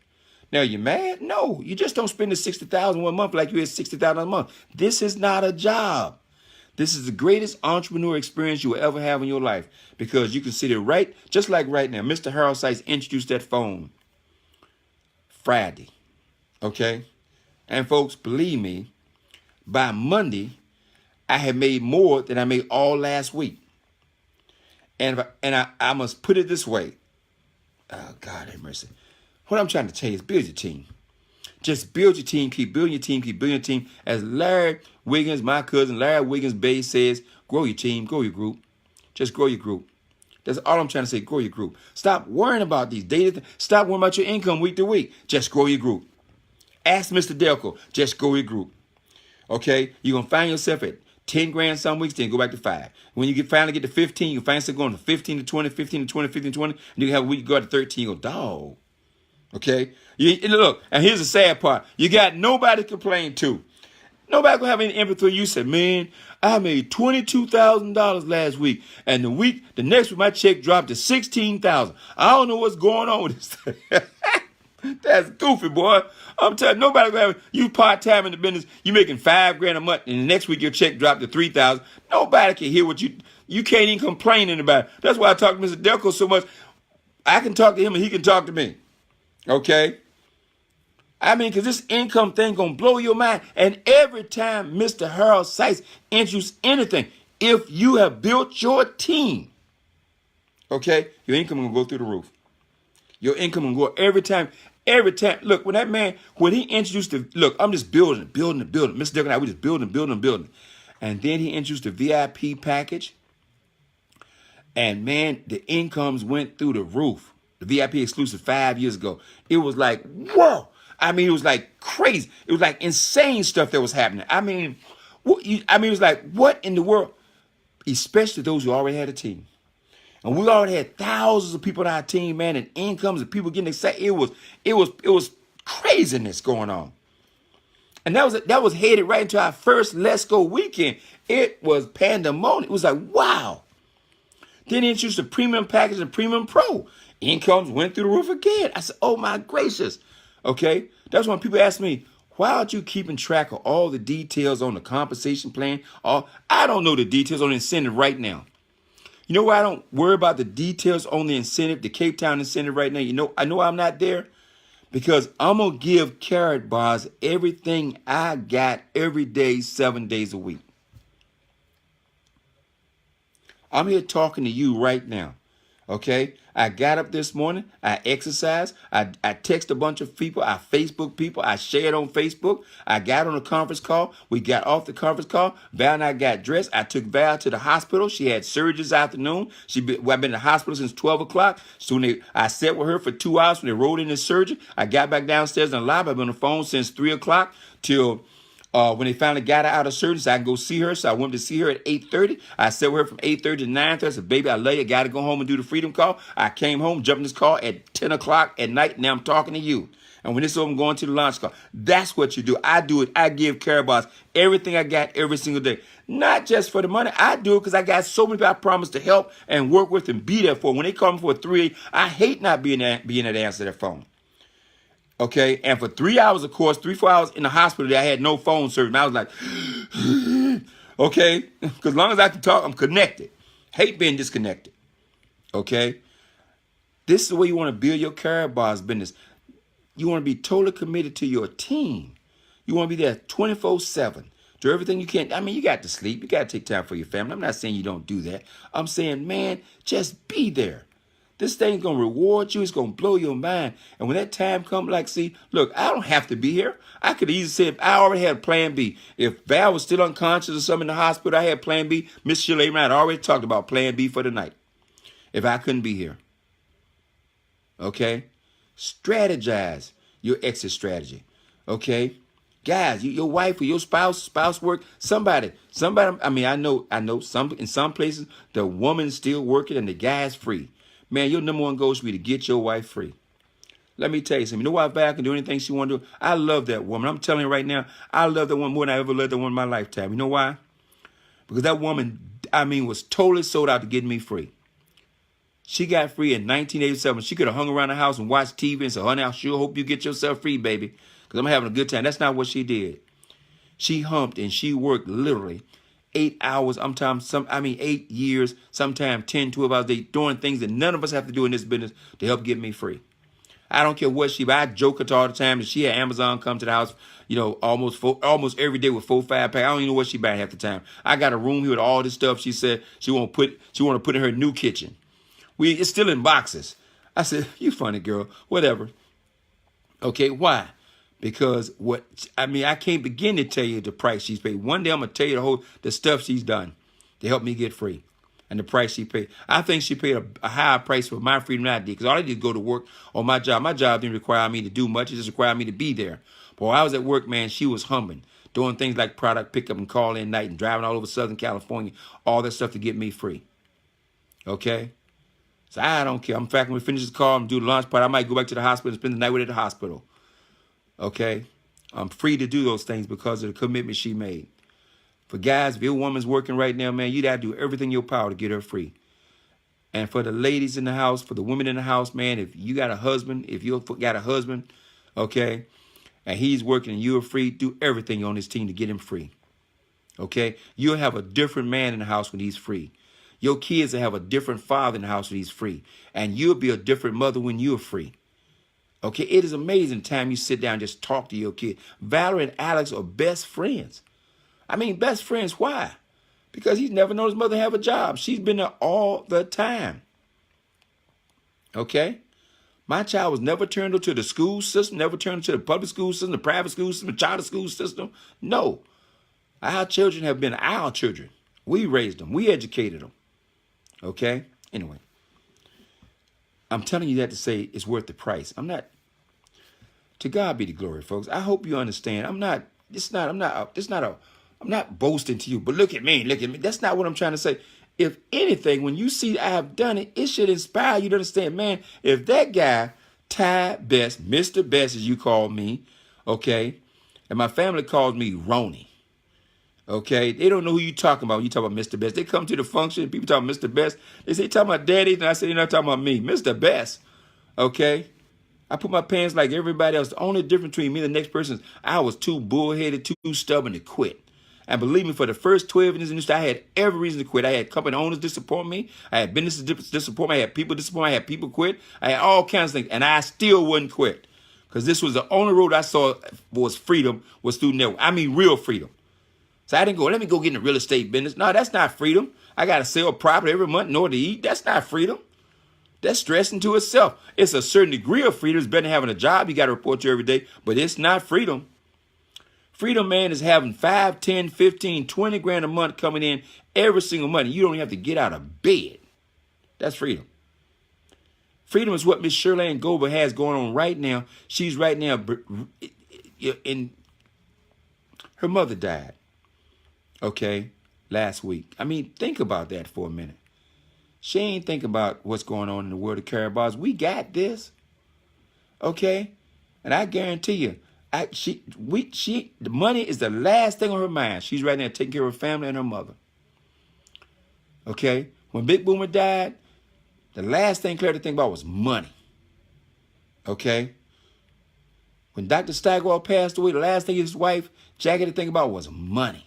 Speaker 2: Now, you mad? No, you just don't spend the $60,000 one month like you had $60,000 a month. This is not a job. This is the greatest entrepreneur experience you will ever have in your life, because you can sit there right, just like right now. Mr. Harold Sykes introduced that phone Friday, okay? And folks, believe me, by Monday, I had made more than I made all last week. And I must put it this way. Oh, God have mercy. What I'm trying to tell you is build your team. Just build your team, keep building your team, keep building your team. As Larry Wiggins, my cousin, Larry Wiggins Bay says, grow your team, grow your group. Just grow your group. That's all I'm trying to say, grow your group. Stop worrying about these data. Stop worrying about your income week to week. Just grow your group. Ask Mr. Delco, just grow your group. Okay? You're going to find yourself at 10 grand some weeks, then go back to 5. When you finally get to 15, you find yourself going to 15 to 20, 15 to 20, 15 to 20, and you have a week go to 13, you go, dog. Okay? And look, and here's the sad part. You got nobody to complain to. Nobody gonna have any empathy. You said, man, I made $22,000 last week, and the next week my check dropped to $16,000. I don't know what's going on with this thing. That's goofy, boy. I'm telling you, nobody gonna have you part-time in the business. You making $5 grand a month, and the next week your check dropped to $3,000. Nobody can hear what you can't even complain about it. That's why I talk to Mr. Delco so much. I can talk to him and he can talk to me. Okay? I mean, because this income thing going to blow your mind. And every time Mr. Harold Sykes introduces anything, if you have built your team, okay, your income going to go through the roof. Your income going to go every time. Every time. Look, when he introduced look, I'm just building. Mr. Dirk and I, we just building. And then he introduced the VIP package. And man, the incomes went through the roof. The VIP exclusive 5 years ago. It was like, whoa. I mean, it was like crazy. It was like insane stuff that was happening. I mean, it was like, what in the world? Especially those who already had a team. And we already had thousands of people on our team, man, and incomes and people getting excited. It was craziness going on. And that was headed right into our first Let's Go weekend. It was pandemonium. It was like, wow. Then he introduced the premium package and premium pro. Incomes went through the roof again. I said, oh my gracious. Okay, that's when people ask me, why aren't you keeping track of all the details on the compensation plan? I don't know the details on the incentive right now. You know why I don't worry about the details on the incentive, the Cape Town incentive right now? I know I'm not there because I'm going to give Carrot Bars everything I got every day, 7 days a week. I'm here talking to you right now. Okay, I got up this morning, I exercised, I text a bunch of people, I Facebook people, I shared on Facebook, I got on a conference call, we got off the conference call, Val and I got dressed, I took Val to the hospital, she had surgery this afternoon, I've been in the hospital since 12 o'clock, so I sat with her for 2 hours when they rolled in the surgery, I got back downstairs in the lobby, I've been on the phone since 3 o'clock till when they finally got her out of surgery, so I can go see her. So I went to see her at 8:30. I sat with her from 8:30 to 9:30. I said, baby, I love you. I got to go home and do the freedom call. I came home, jumped in this car at 10 o'clock at night. Now I'm talking to you. And when it's over, I'm going to the launch call. That's what you do. I do it. I give Carrot Bars everything I got every single day. Not just for the money. I do it because I got so many people I promise to help and work with and be there for. When they call me for a 3, I hate not being there to answer their phone. Okay, and for 3 hours, of course, 3-4 hours in the hospital, I had no phone service. And I was like, okay, because as long as I can talk, I'm connected. Hate being disconnected. Okay, this is the way you want to build your Carrot Bars business. You want to be totally committed to your team. You want to be there 24/7. Do everything you can. I mean, you got to sleep. You got to take time for your family. I'm not saying you don't do that. I'm saying, man, just be there. This thing's going to reward you. It's going to blow your mind. And when that time comes, like, see, look, I don't have to be here. I could easily say, if I already had plan B. If Val was still unconscious or something in the hospital, I had plan B. Miss Shirley and I had already talked about plan B for the night. If I couldn't be here. Okay? Strategize your exit strategy. Okay? Guys, your wife or your spouse work, somebody, I mean, I know some in some places the woman's still working and the guy's free. Man, your number one goal should be to get your wife free. Let me tell you something. You know why Val can do anything she want to do? I love that woman. I'm telling you right now, I love that woman more than I ever loved that woman in my lifetime. You know why? Because that woman, I mean, was totally sold out to getting me free. She got free in 1987. She could have hung around the house and watched TV and said, honey, I sure hope you get yourself free, baby, because I'm having a good time. That's not what she did. She humped and she worked literally 8 hours, 8 years, sometimes 10, 12 hours a day, doing things that none of us have to do in this business to help get me free. I don't care what but I joke her all the time that she had Amazon come to the house, almost every day with 4, 5 packs. I don't even know what she buying half the time. I got a room here with all this stuff. She said she want to put in her new kitchen. It's still in boxes. I said, you funny girl, whatever. Okay, why? Because I can't begin to tell you the price she's paid. One day I'm gonna tell you the stuff she's done to help me get free, and the price she paid. I think she paid a higher price for my freedom than I did, because all I did is go to work on my job. My job didn't require me to do much; it just required me to be there. But while I was at work, man, she was humming, doing things like product pickup and call in night and driving all over Southern California, all that stuff to get me free. Okay. So I don't care. In fact, when we finish this call and do the lunch part, I might go back to the hospital and spend the night with her at the hospital. Okay? I'm free to do those things because of the commitment she made. For guys, if your woman's working right now, man, you got to do everything in your power to get her free. And for the ladies in the house, for the women in the house, man, if you got a husband, okay, and he's working and you're free, do everything on this team to get him free. Okay? You'll have a different man in the house when he's free. Your kids will have a different father in the house when he's free. And you'll be a different mother when you're free. Okay, it is amazing the time you sit down and just talk to your kid. Valerie and Alex are best friends. I mean, best friends, why? Because he's never known his mother have a job. She's been there all the time. Okay? My child was never turned into the school system, never turned into the public school system, the private school system, the charter school system. No. Our children have been our children. We raised them. We educated them. Okay? Anyway, I'm telling you that to say it's worth the price. To God be the glory, folks. I hope you understand. I'm not boasting to you, but look at me. That's not what I'm trying to say. If anything, when you see I have done it, it should inspire you to understand, man, if that guy, Ty Best, Mr. Best, as you call me, okay, and my family calls me Roni. Okay, they don't know who you talking about when you talk about Mr. Best. They come to the function, people talk about Mr. Best. They say, talking about daddy, and I say, they're not talking about me. Mr. Best. Okay? I put my pants like everybody else. The only difference between me and the next person is I was too bullheaded, too stubborn to quit. And believe me, for the first 12 years in this industry, I had every reason to quit. I had company owners disappoint me. I had businesses disappoint me. I had people disappoint me. I had people quit. I had all kinds of things. And I still wouldn't quit. Because this was the only road I saw was freedom, was through network. I mean, real freedom. So I didn't go, let me go get in the real estate business. No, that's not freedom. I got to sell property every month in order to eat. That's not freedom. That's stressing to itself. It's a certain degree of freedom. It's better than having a job you got to report to every day, but it's not freedom. Freedom, man, is having 5, 10, 15, 20 grand a month coming in every single month. You don't even have to get out of bed. That's freedom. Freedom is what Miss Shirley Gober has going on right now. She's right now her mother died. Okay, last week. I mean, think about that for a minute. She ain't think about what's going on in the world of Carabaos. We got this. Okay? And I guarantee you, the money is the last thing on her mind. She's right now taking care of her family and her mother. Okay? When Big Boomer died, the last thing Claire had to think about was money. Okay? When Dr. Steigerwald passed away, the last thing his wife, Jackie, had to think about was money.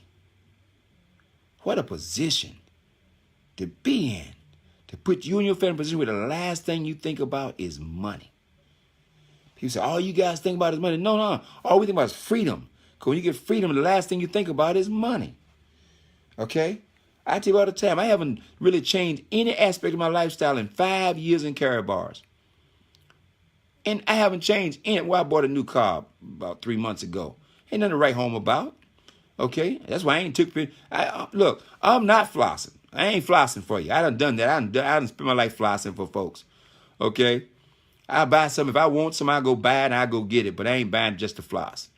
Speaker 2: What a position to be in. To put you and your family in a position where the last thing you think about is money. People say, all you guys think about is money. No. All we think about is freedom. Because when you get freedom, the last thing you think about is money. Okay? I tell you all the time, I haven't really changed any aspect of my lifestyle in 5 years in Karatbars. And I haven't changed any. Well, I bought a new car about 3 months ago. Ain't nothing to write home about. Okay? That's why I ain't took pictures. Look, I'm not flossing. I ain't flossing for you. I done that. I done spent my life flossing for folks. Okay? I buy something. If I want some, I go buy it and I go get it. But I ain't buying just to floss.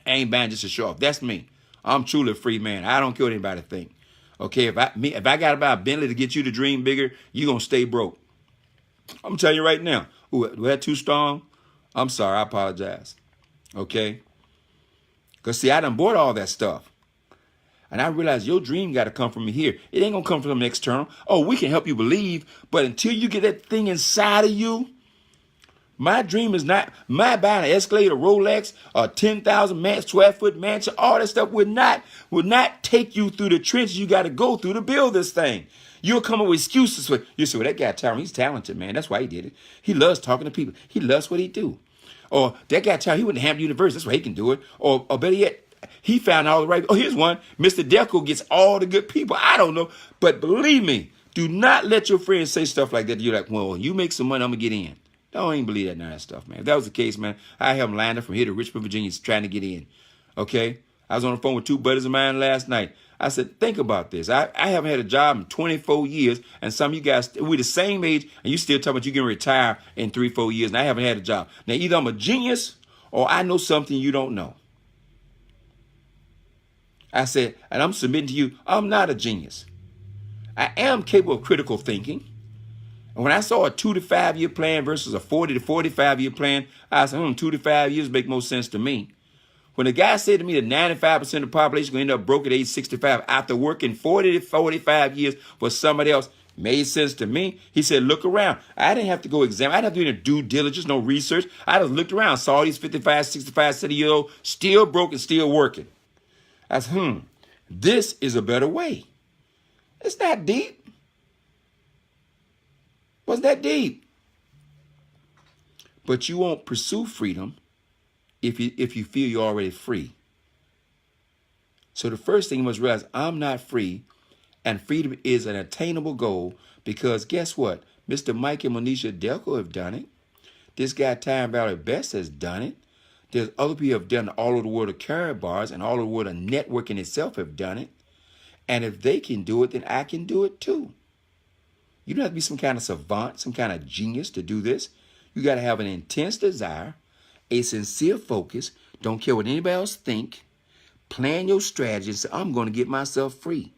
Speaker 2: I ain't buying just to show off. That's me. I'm truly a free man. I don't care what anybody think. Okay? If I got to buy a Bentley to get you to dream bigger, you going to stay broke. I'm telling you right now. Ooh, was that too strong? I'm sorry. I apologize. Okay? Because, see, I done bought all that stuff. And I realize your dream got to come from me here. It ain't going to come from external. Oh, we can help you believe. But until you get that thing inside of you, my dream is not my buying an Escalade, a Rolex, a 10,000 square foot mansion. All that stuff would not take you through the trenches you got to go through to build this thing. You'll come up with excuses for, you say, well, that guy Tyrone, he's talented, man. That's why he did it. He loves talking to people. He loves what he do. Or that guy Tyrone, he went to Hampton University. That's why he can do it. Or better yet, he found all the right. Oh, here's one. Mr. Deco gets all the good people. I don't know. But believe me, do not let your friends say stuff like that. You're like, well, you make some money, I'm going to get in. Don't even believe that none of that stuff, man. If that was the case, man, I have them lined up from here to Richmond, Virginia, trying to get in. Okay? I was on the phone with 2 buddies of mine last night. I said, think about this. I haven't had a job in 24 years, and some of you guys, we're the same age, and you still talking about you can retire in 3-4 years, and I haven't had a job. Now, either I'm a genius or I know something you don't know. I said, and I'm submitting to you, I'm not a genius. I am capable of critical thinking. And when I saw a 2 to 5 year plan versus a 40 to 45 year plan, I said, 2 to 5 years make more sense to me. When the guy said to me that 95% of the population is going to end up broke at age 65 after working 40 to 45 years for somebody else, made sense to me. He said, look around. I didn't have to go examine. I didn't have to do any due diligence, no research. I just looked around, saw these 55, 65, 70-year-olds still broke and still working. I said, this is a better way. It's not deep. Wasn't that deep? But you won't pursue freedom if you feel you're already free. So the first thing you must realize, I'm not free, and freedom is an attainable goal because guess what? Mr. Mike and Monisha Delco have done it. This guy, Time Valley Best, has done it. There's other people who have done it all over the world of Karatbars and all over the world of networking itself have done it. And if they can do it, then I can do it too. You don't have to be some kind of savant, some kind of genius to do this. You got to have an intense desire, a sincere focus, don't care what anybody else think, plan your strategy and say, I'm going to get myself free.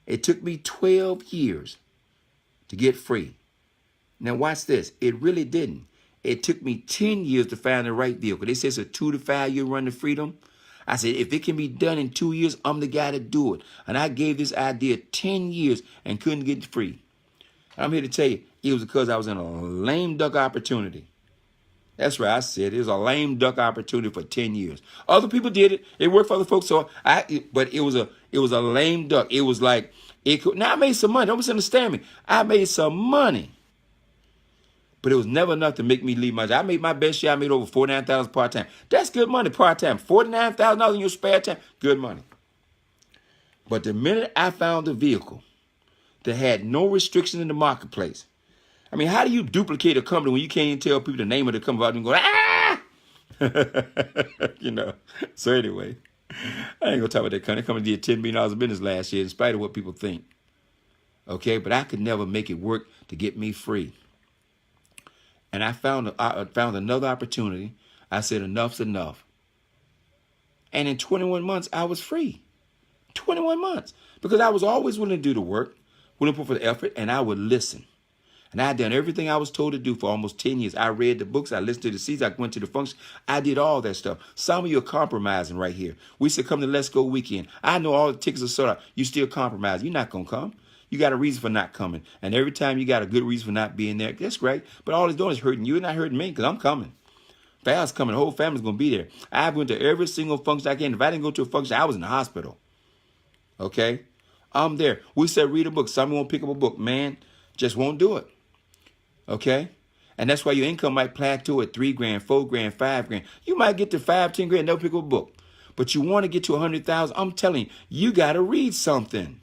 Speaker 2: It took me 12 years to get free. Now watch this. It really didn't. It took me 10 years to find the right vehicle. They say it's a 2 to 5 year run to freedom. I said, if it can be done in 2 years, I'm the guy to do it. And I gave this idea 10 years and couldn't get free. I'm here to tell you, it was because I was in a lame duck opportunity. That's right, I said it was a lame duck opportunity for 10 years. Other people did it. It worked for other folks. But it was a lame duck. It was like, now I made some money. Don't misunderstand me. I made some money. But it was never enough to make me leave my job. I made my best year. I made over $49,000 part-time. That's good money part-time. $49,000 in your spare time. Good money. But the minute I found a vehicle that had no restriction in the marketplace, I mean, how do you duplicate a company when you can't even tell people the name of the company without them going, ah? So anyway, I ain't going to talk about that company. That company did $10 million of business last year in spite of what people think. Okay, but I could never make it work to get me free. And I found another opportunity. I said, enough's enough. And in 21 months, I was free. 21 months. Because I was always willing to do the work, willing to put for the effort, and I would listen. And I had done everything I was told to do for almost 10 years. I read the books. I listened to the seeds. I went to the function. I did all that stuff. Some of you are compromising right here. We said come to Let's Go weekend. I know all the tickets are sold out. You still compromise. You're not going to come. You got a reason for not coming. And every time you got a good reason for not being there, that's great. But all it's doing is hurting you and not hurting me because I'm coming. If I was coming, the whole family's going to be there. I went to every single function I can. If I didn't go to a function, I was in the hospital. Okay? I'm there. We said read a book. Somebody won't pick up a book. Man, just won't do it. Okay? And that's why your income might plateau at 3 grand, 4 grand, 5 grand. You might get to 5, 10 grand, never pick up a book. But you want to get to 100,000. I'm telling you, you got to read something.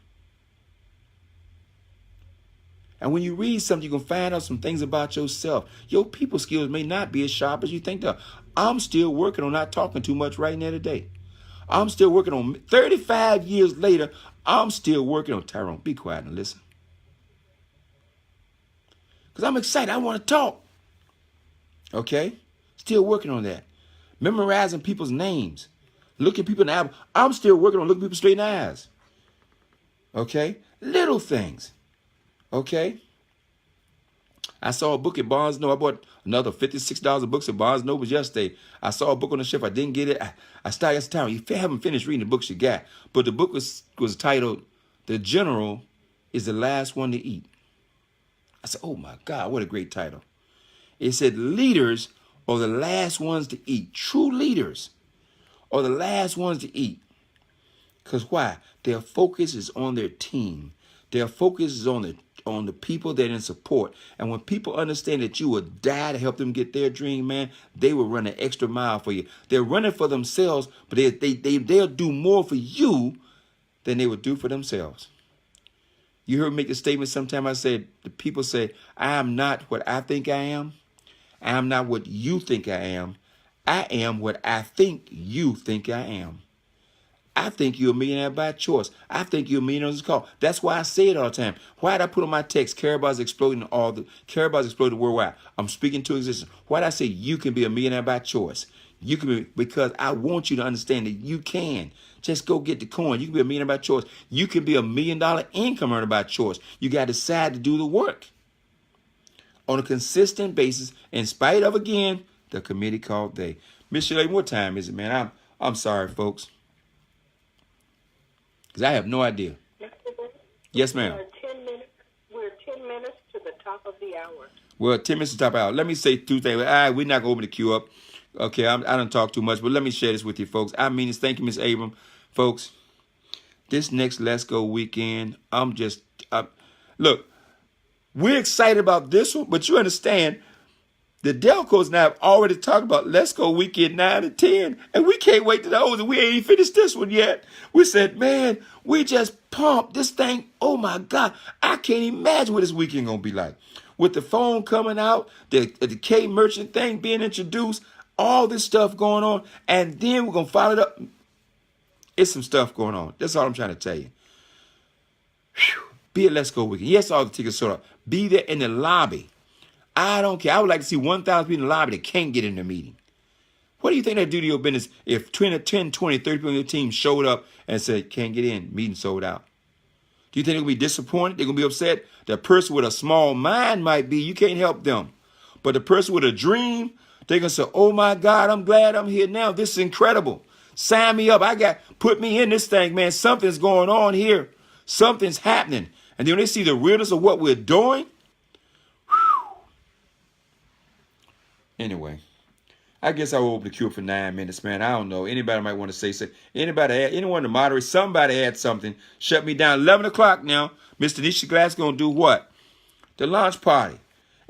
Speaker 2: And when you read something, you're going to find out some things about yourself. Your people skills may not be as sharp as you think they are. I'm still working on not talking too much right now today. I'm still working on 35 years later. I'm still working on Tyrone. Be quiet and listen. Because I'm excited. I want to talk. Okay? Still working on that. Memorizing people's names. Looking people in the eye. I'm still working on looking people straight in the eyes. Okay? Little things. Okay? I saw a book at Barnes & Noble. I bought another $56 of books at Barnes & Noble yesterday. I saw a book on the shelf. I didn't get it. I started yesterday. You haven't finished reading the books you got. But the book was titled, The General is the Last One to Eat. I said, oh my God, what a great title. It said leaders are the last ones to eat. True leaders are the last ones to eat. Because why? Their focus is on their team. Their focus is on the people they're in support. And when people understand that you will die to help them get their dream, man, they will run an extra mile for you. They're running for themselves, but they'll do more for you than they would do for themselves. You heard me make the statement sometime. I said, the people say, I am not what I think I am. I am not what you think I am. I am what I think you think I am. I think you're a millionaire by choice. I think you're a millionaire on this call. That's why I say it all the time. Why did I put on my text, Carabal's exploding worldwide? I'm speaking to existence. Why did I say you can be a millionaire by choice? You can be, because I want you to understand that you can. Just go get the coin. You can be a millionaire by choice. You can be $1 million income earner by choice. You got to decide to do the work on a consistent basis, in spite of, again, the committee called they. Miss Shirley, what time is it, man? I'm sorry, folks. Because I have no idea. Yes, ma'am.
Speaker 1: We're 10 minutes to the top of the hour.
Speaker 2: Well, 10 minutes to the top of the hour. Let me say two things. All right, we're not going to open the queue up. Okay, I don't talk too much, but let me share this with you, folks. I mean this. Thank you, Miss Abram. Folks, this next Let's Go weekend, look, we're excited about this one, but you understand, the Delcos now have already talked about Let's Go weekend 9 and 10, and we can't wait to those, and we ain't even finished this one yet. We said, man, we just pumped this thing. Oh, my God. I can't imagine what this weekend going to be like. With the phone coming out, the K Merchant thing being introduced, all this stuff going on, and then we're going to follow it up. It's some stuff going on. That's all I'm trying to tell you. Whew. Be at Let's Go weekend. Yes, all the tickets sold out. Be there in the lobby. I don't care. I would like to see 1,000 people in the lobby that can't get in the meeting. What do you think that do to your business if 10, 20, 30 people on your team showed up and said, can't get in, meeting sold out? Do you think they're going to be disappointed? They're going to be upset? The person with a small mind might be. You can't help them. But the person with a dream, they're going to say, oh, my God, I'm glad I'm here now. This is incredible. Sign me up. Put me in this thing, man. Something's going on here. Something's happening. And then when they see the realness of what we're doing, anyway, I guess I will open the queue for 9 minutes, man. I don't know. Anybody might want to say something. Anyone to moderate, somebody add something. Shut me down. 11 o'clock now. Mr. Nisha Glass going to do what? The launch party.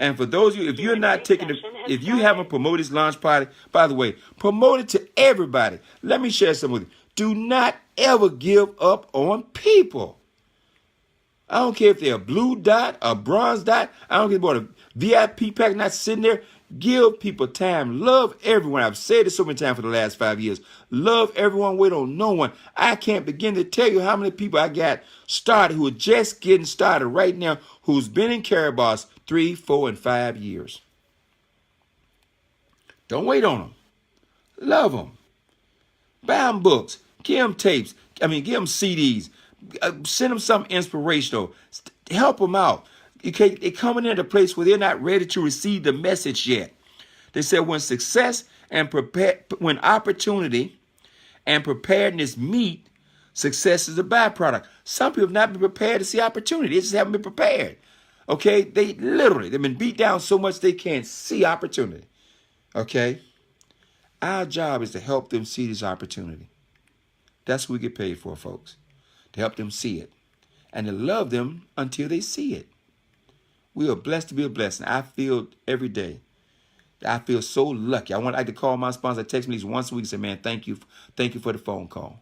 Speaker 2: And for those of you, if you're not taking if you haven't promoted this launch party, by the way, promote it to everybody. Let me share something with you. Do not ever give up on people. I don't care if they're a blue dot, a bronze dot. I don't care about a VIP pack not sitting there. Give people time. Love everyone. I've said it so many times for the last 5 years. Love everyone. Wait on no one. I can't begin to tell you how many people I got started who are just getting started right now who's been in Carabal's 3, 4, and 5 years. Don't wait on them. Love them. Buy them books. Give them tapes. Give them CDs. Send them something inspirational. Help them out. They're coming into a place where they're not ready to receive the message yet. They said when success and when opportunity and preparedness meet, success is a byproduct. Some people have not been prepared to see opportunity. They just haven't been prepared. Okay? They've been beat down so much they can't see opportunity. Okay? Our job is to help them see this opportunity. That's what we get paid for, folks. To help them see it. And to love them until they see it. We are blessed to be a blessing. I feel every day. I feel so lucky. I like to call my sponsor, text me at least once a week and say, man, thank you for the phone call.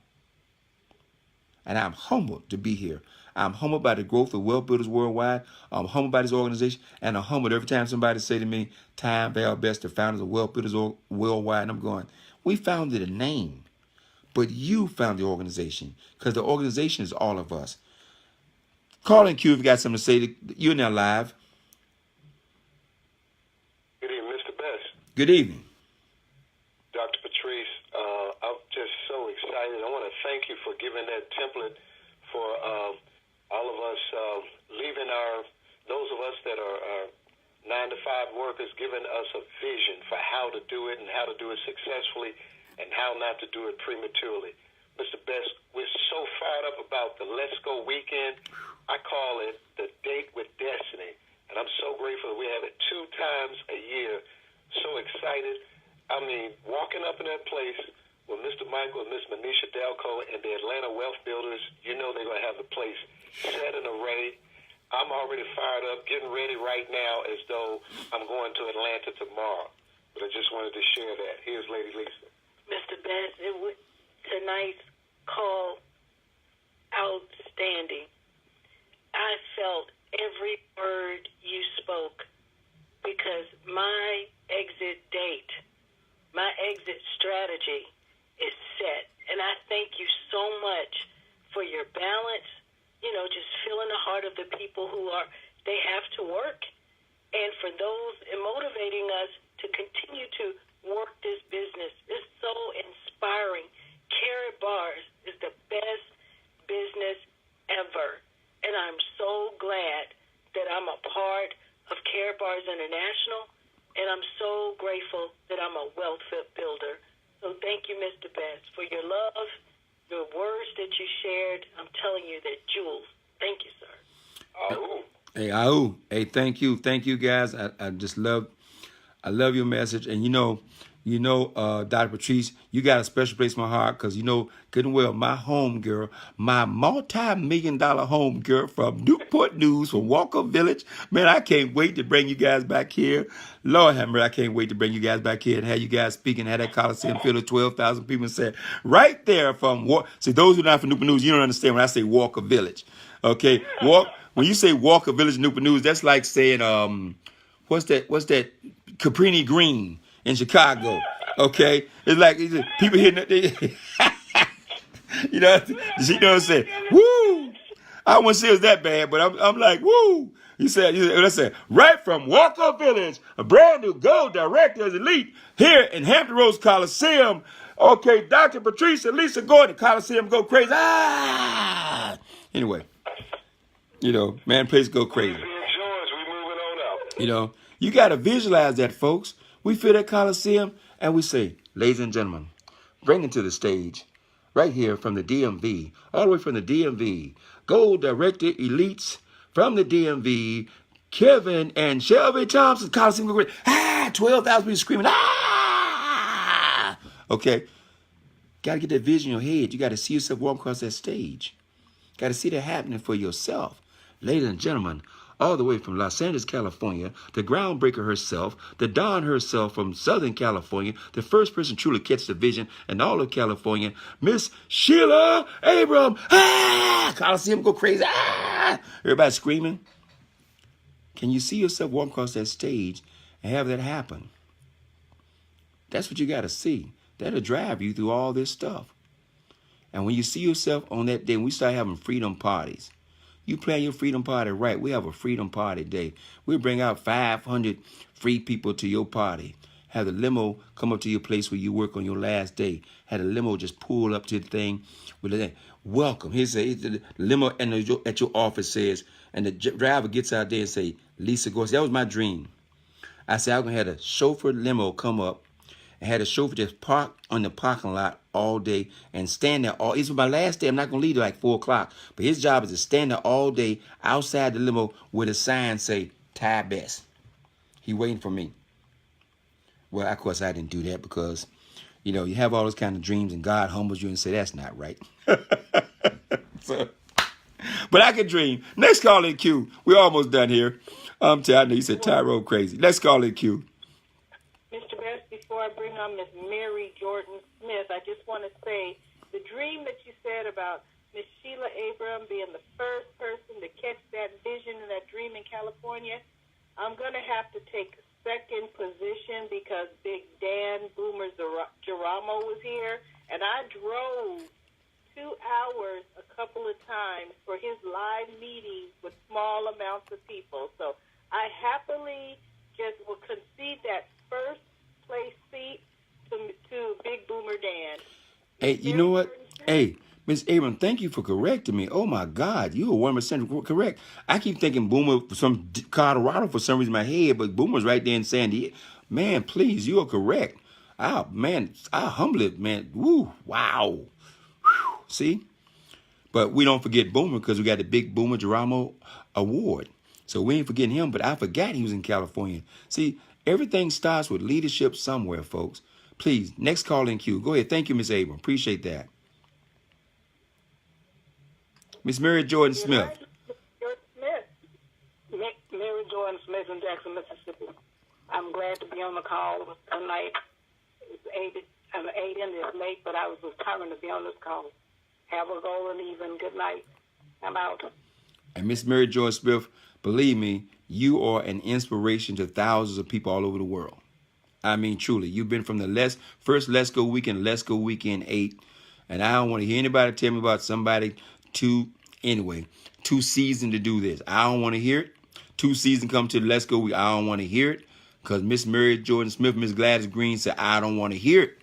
Speaker 2: And I'm humbled to be here. I'm humbled by the growth of Wealth Builders Worldwide. I'm humbled by this organization. And I'm humbled every time somebody say to me, Time Val Best, the founders of Wealth Builders Worldwide. And I'm going, we founded a name. But you found the organization. Because the organization is all of us. Call in Q if you got something to say. You're now live.
Speaker 3: Good evening, Mr. Best.
Speaker 2: Good evening.
Speaker 3: Dr. Patrice, I'm just so excited. I want to thank you for giving that template for all of us those of us that are 9-to-5 workers, giving us a vision for how to do it and how to do it successfully and how not to do it prematurely. Mr. Best, we're so fired up about the Let's Go weekend. I call it the Date with Destiny. And I'm so grateful that we have it 2 times a year. So excited. I mean, walking up in that place with Mr. Michael and Miss Manisha Delco and the Atlanta Wealth Builders, you know they're going to have the place set in array. I'm already fired up, getting ready right now as though I'm going to Atlanta tomorrow. But I just wanted to share that. Here's Lady Lisa.
Speaker 4: Mr. Best, tonight's call, outstanding. I felt every word you spoke because my exit date, my exit strategy is set. And I thank you so much for your balance, just feeling the heart of the people they have to work. And for those and motivating us to continue to work this business. It's so inspiring. Carrot Bars is the best business ever. And I'm so glad that I'm a part of Carrot Bars International. And I'm so grateful that I'm a wealth builder. So thank you, Mr. Best, for your love, your words that you shared. I'm telling you, they're jewels. Thank you, sir.
Speaker 3: Oh.
Speaker 2: Hey, thank you guys. I just love your message. And Dr. Patrice, you got a special place in my heart because good and well, my home girl, my multi-million-dollar home girl from Newport News, from Walker Village. Man, I can't wait to bring you guys back here. Lord have mercy, I can't wait to bring you guys back here and have you guys speaking, have that Coliseum filled with 12,000 people and say, right there from See, those who are not from Newport News, you don't understand when I say Walker Village. Okay? When you say Walker Village, Newport News, that's like saying, what's that? Cabrini Green in Chicago. Okay? It's like people here, you know what I'm saying? Woo! I wouldn't say it was that bad, but I'm like, woo! You said, right from Walker Village, a brand new gold director's elite here in Hampton Roads Coliseum. Okay, Dr. Patrice and Lisa Gordon, Coliseum go crazy. Anyway, man, place go crazy. You got to visualize that, folks. We fill that Coliseum and we say, ladies and gentlemen, bring it to the stage right here from the DMV, all the way from the DMV, gold director elites from the DMV, Kevin and Shelby Thompson, Coliseum, 12,000 people screaming, okay. Got to get that vision in your head. You got to see yourself walking across that stage. Got to see that happening for yourself. Ladies and gentlemen, all the way from Los Angeles, California, the groundbreaker herself, the Dawn herself from Southern California, the first person truly catch the vision in all of California, Miss Sheila Abram. Coliseum go crazy. Everybody screaming. Can you see yourself walking across that stage and have that happen? That's what you got to see. That'll drive you through all this stuff. And when you see yourself on that day, we start having freedom parties. You plan your freedom party right. We have a freedom party day. We bring out 500 free people to your party. Have the limo come up to your place where you work on your last day. Have the limo just pull up to the thing with the welcome. Here's the limo at your office says, and the driver gets out there and say, Lisa Gorsuch. That was my dream. I said I was going to have a chauffeur limo come up and had a chauffeur just park on the parking lot all day and stand there all. It's my last day. I'm not going to leave till like 4 o'clock. But his job is to stand there all day outside the limo with a sign say, Ty Best. He waiting for me. Well, of course, I didn't do that because, you have all those kind of dreams and God humbles you and say, that's not right. But I can dream. Next call in queue. We're almost done here. I'm telling you, he said Tyrone crazy. Let's call it Q.
Speaker 1: Mr. Best, before I bring on Miss Mary Jordan Smith, I just want to say the dream that you said about Miss Sheila Abram being the first person to catch that vision and that dream in California, I'm going to have to take second position because Big Dan Boomer Geramo was here, and I drove 2 hours a couple of times for his live meetings with small amounts of people. So I happily just will concede that first place seat to Big Boomer Dan.
Speaker 2: Hey, you know what? Hey, Miss Abram, thank you for correcting me. Oh my God, you were 100% correct. I keep thinking Boomer from Colorado for some reason in my head, but Boomer's right there in San Diego. Man, please, you are correct. Man, I humble it, man. Woo, wow. Whew. See? But we don't forget Boomer because we got the Big Boomer Geramo Award. So we ain't forgetting him, but I forgot he was in California. See, everything starts with leadership somewhere, folks. Please, next call in queue. Go ahead. Thank you, Miss Abram. Appreciate that. Miss Mary Jordan Smith.
Speaker 4: Mary Jordan Smith in Jackson, Mississippi. I'm glad to be on the call tonight. I'm 8 in this late, but I was determined to be on this call. Have a golden evening. Good night. I'm out.
Speaker 2: And Miss Mary Jordan Smith, believe me, you are an inspiration to thousands of people all over the world. I mean, truly, you've been from the first Let's Go Weekend 8. And I don't want to hear anybody tell me about somebody too seasoned to do this. I don't want to hear it. 2 seasons come to the Let's Go Week. I don't want to hear it because Miss Mary Jordan Smith, Miss Gladys Green said, I don't want to hear it.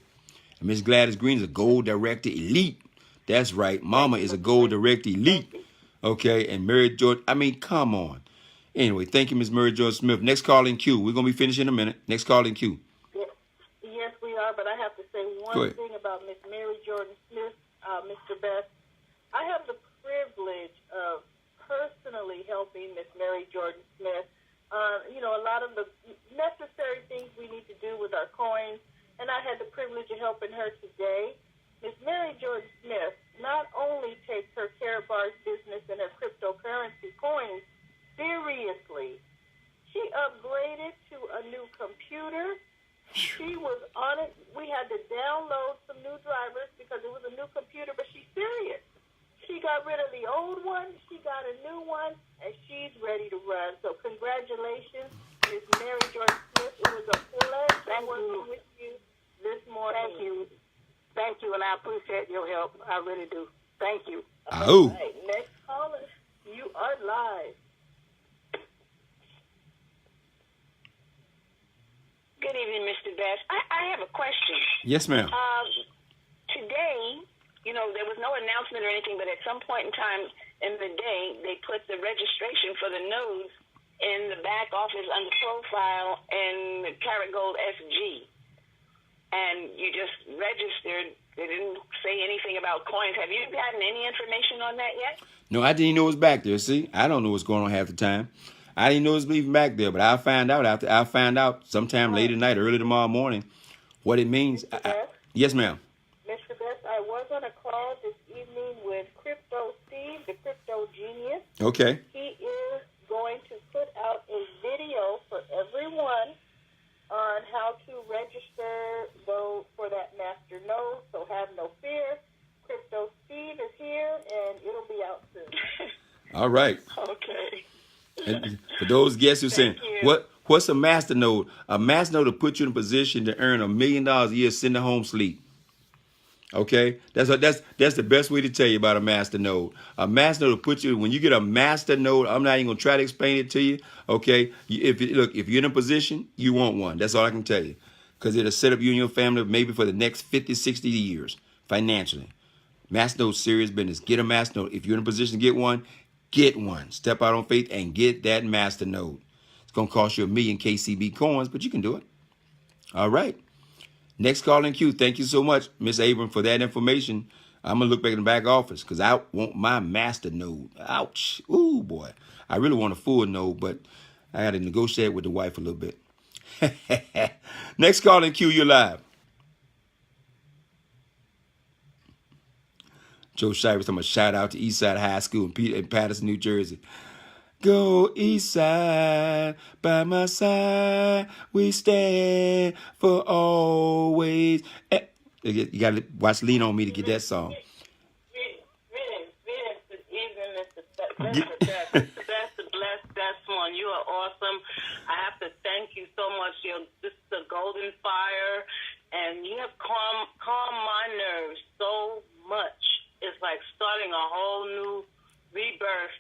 Speaker 2: And Miss Gladys Green is a gold director elite. That's right. Mama is a gold director elite. Okay. And Mary Jordan, I mean, come on. Anyway, thank you, Miss Mary Jordan Smith. Next call in queue. We're going to be finishing in a minute. Next call in queue.
Speaker 1: Yes, we are, but I have to say one thing about Miss Mary Jordan Smith, Mr. Best. I have the privilege of personally helping Miss Mary Jordan Smith. A lot of the necessary things we need to do with our coins, and I had the privilege of helping her today. Miss Mary Jordan Smith not only takes her Karatbars business and her cryptocurrency coins seriously, she upgraded to a new computer. She was on it. We had to download some new drivers because it was a new computer, but she's serious. She got rid of the old one. She got a new one, and she's ready to run. So congratulations, Miss Mary Jordan Smith. It was a pleasure working with you this morning.
Speaker 4: Thank you, and I appreciate your help. I really do. Thank you.
Speaker 2: Oh.
Speaker 1: All right, next caller, you are live.
Speaker 4: Good evening, Mr. Best. I have a question.
Speaker 2: Yes, ma'am.
Speaker 4: Today, there was no announcement or anything, but at some point in time in the day, they put the registration for the nodes in the back office under profile in the Carat Gold SG. And you just registered. They didn't say anything about coins. Have you gotten any information on that yet?
Speaker 2: No, I didn't know it was back there. See, I don't know what's going on half the time. I didn't know it was even back there, but I'll find out sometime late at night, early tomorrow morning, what it means. Yes, ma'am.
Speaker 1: Mr. Best, I was on a call this evening with Crypto Steve, the crypto genius.
Speaker 2: Okay.
Speaker 1: He is going to put out a video for everyone on how to register for that master node, so have no fear. Crypto Steve is here, and it'll be out soon.
Speaker 2: All right.
Speaker 4: Okay.
Speaker 2: And for those guests who are saying, what's a master node? A master node will put you in a position to earn $1 million a year, send home sleep. Okay, that's the best way to tell you about a master node. A master node will put you when you get a master node. I'm not even gonna try to explain it to you. Okay, if you're in a position, you want one. That's all I can tell you, because it'll set up you and your family maybe for the next 50, 60 years financially. Master node, serious business. Get a master node. If you're in a position to get one, get one. Step out on faith and get that master node. It's gonna cost you 1 million KCB coins, but you can do it. All right. Next call in queue. Thank you so much, Miss Abram, for that information. I'm going to look back in the back office because I want my master node. Ouch. Ooh, boy. I really want a full node, but I got to negotiate with the wife a little bit. Next call in queue, you're live. Joe Shivers, I'm going to shout out to Eastside High School in Patterson, New Jersey. Go east side, by my side, we stand for always. You got to watch Lean on Me to get that song.
Speaker 4: Good evening, Mr. That's the best one. You are awesome. I have to thank you so much. This is a golden fire, and you have calmed my nerves so much. It's like starting a whole new rebirth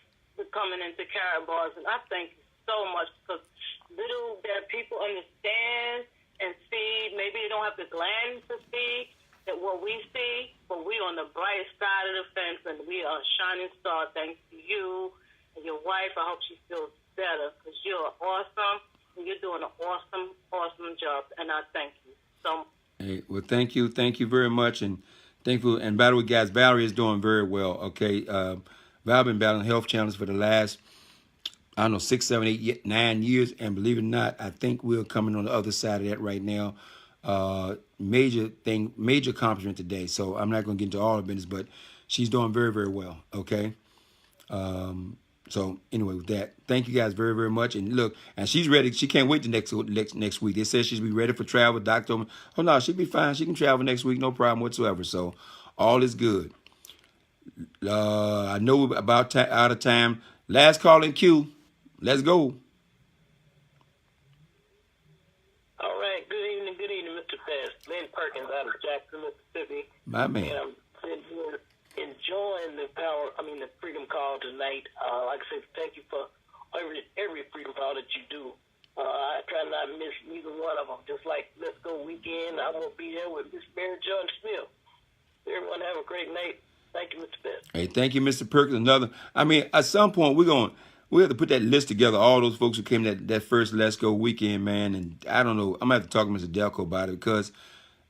Speaker 4: coming into Carrot Bars, and I thank you so much because little that people understand and see, maybe they don't have the glands to see that what we see, but we on the bright side of the fence, and we are a shining star thanks to you and your wife. I hope she feels better because you're awesome, and you're doing an awesome job, and I thank you so much.
Speaker 2: Hey, well, thank you very much, and thankful. And by the way, guys, Valerie is doing very well. Okay, Val been battling health challenges for the last, I don't know, 6, 7, 8, 9 years, and believe it or not, I think we're coming on the other side of that right now. Major accomplishment today. So I'm not going to get into all the business, but she's doing very, very well. Okay. So anyway, with that, thank you guys very, very much. And look, and she's ready. She can't wait the next week. They said she'll be ready for travel. Doctor, oh no, she'll be fine. She can travel next week, no problem whatsoever. So all is good. I know we're about out of time. Last call in queue. Let's go.
Speaker 5: All right. Good evening, Mr. Fast. Lynn Perkins out of Jackson, Mississippi.
Speaker 2: My man.
Speaker 5: And I'm sitting here enjoying the freedom call tonight. Like I said, thank you for every freedom call that you do. I try not to miss neither one of them. Just like Let's Go Weekend, I will be there with Miss Mary John Smith. Everyone have a great night. Thank you, Mr. Fast.
Speaker 2: Hey, thank you, Mr. Perkins. At some point we have to put that list together. All those folks who came that first Let's Go Weekend, man. And I don't know. I'm gonna have to talk to Mr. Delco about it because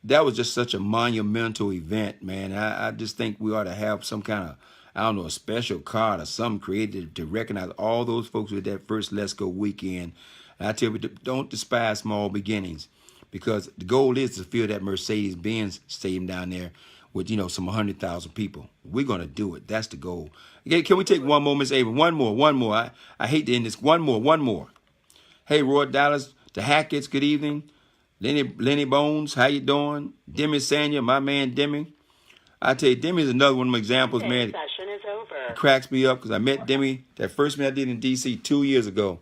Speaker 2: that was just such a monumental event, man. I just think we ought to have some kind of, I don't know, a special card or something created to recognize all those folks with that first Let's Go Weekend. And I tell you, don't despise small beginnings, because the goal is to fill that Mercedes-Benz stadium down there with, some 100,000 people. We're going to do it. That's the goal. Okay, can we take one more, Miss Ava? One more. I hate to end this. One more. Hey, Roy Dallas, the Hackett's, good evening. Lenny Bones, how you doing? Demi Sanya, my man Demi. I tell you, Demi is another one of my examples, man.
Speaker 4: Session is over.
Speaker 2: It cracks me up because I met Demi that first meeting I did in D.C. 2 years ago.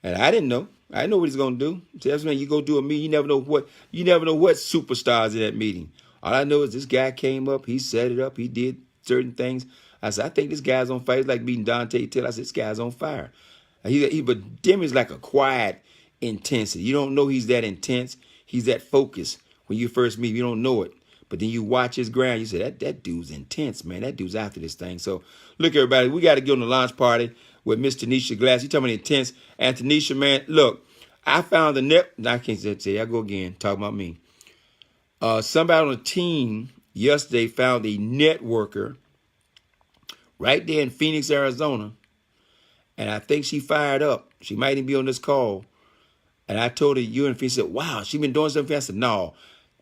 Speaker 2: And I didn't know. I didn't know what he's going to do. So that's when you go do a meeting, you never know what superstars in that meeting. All I know is this guy came up, he set it up, he did certain things. I said, I think this guy's on fire. It's like meeting Dante Taylor. I said, this guy's on fire. But Demi's like a quiet intensity. You don't know he's that intense. He's that focused. When you first meet him, you don't know it. But then you watch his grind, you say, that dude's intense, man. That dude's after this thing. So, look, everybody, we got to get on the launch party with Miss Tanisha Glass. You talking about intense. And Tanisha, man, look, I found the net. I can't say, I go again, talk about me. Somebody on the team yesterday found a networker right there in Phoenix, Arizona. And I think she fired up. She might even be on this call. And I told her, you and Phoenix, said, wow, she been doing something. I said, no,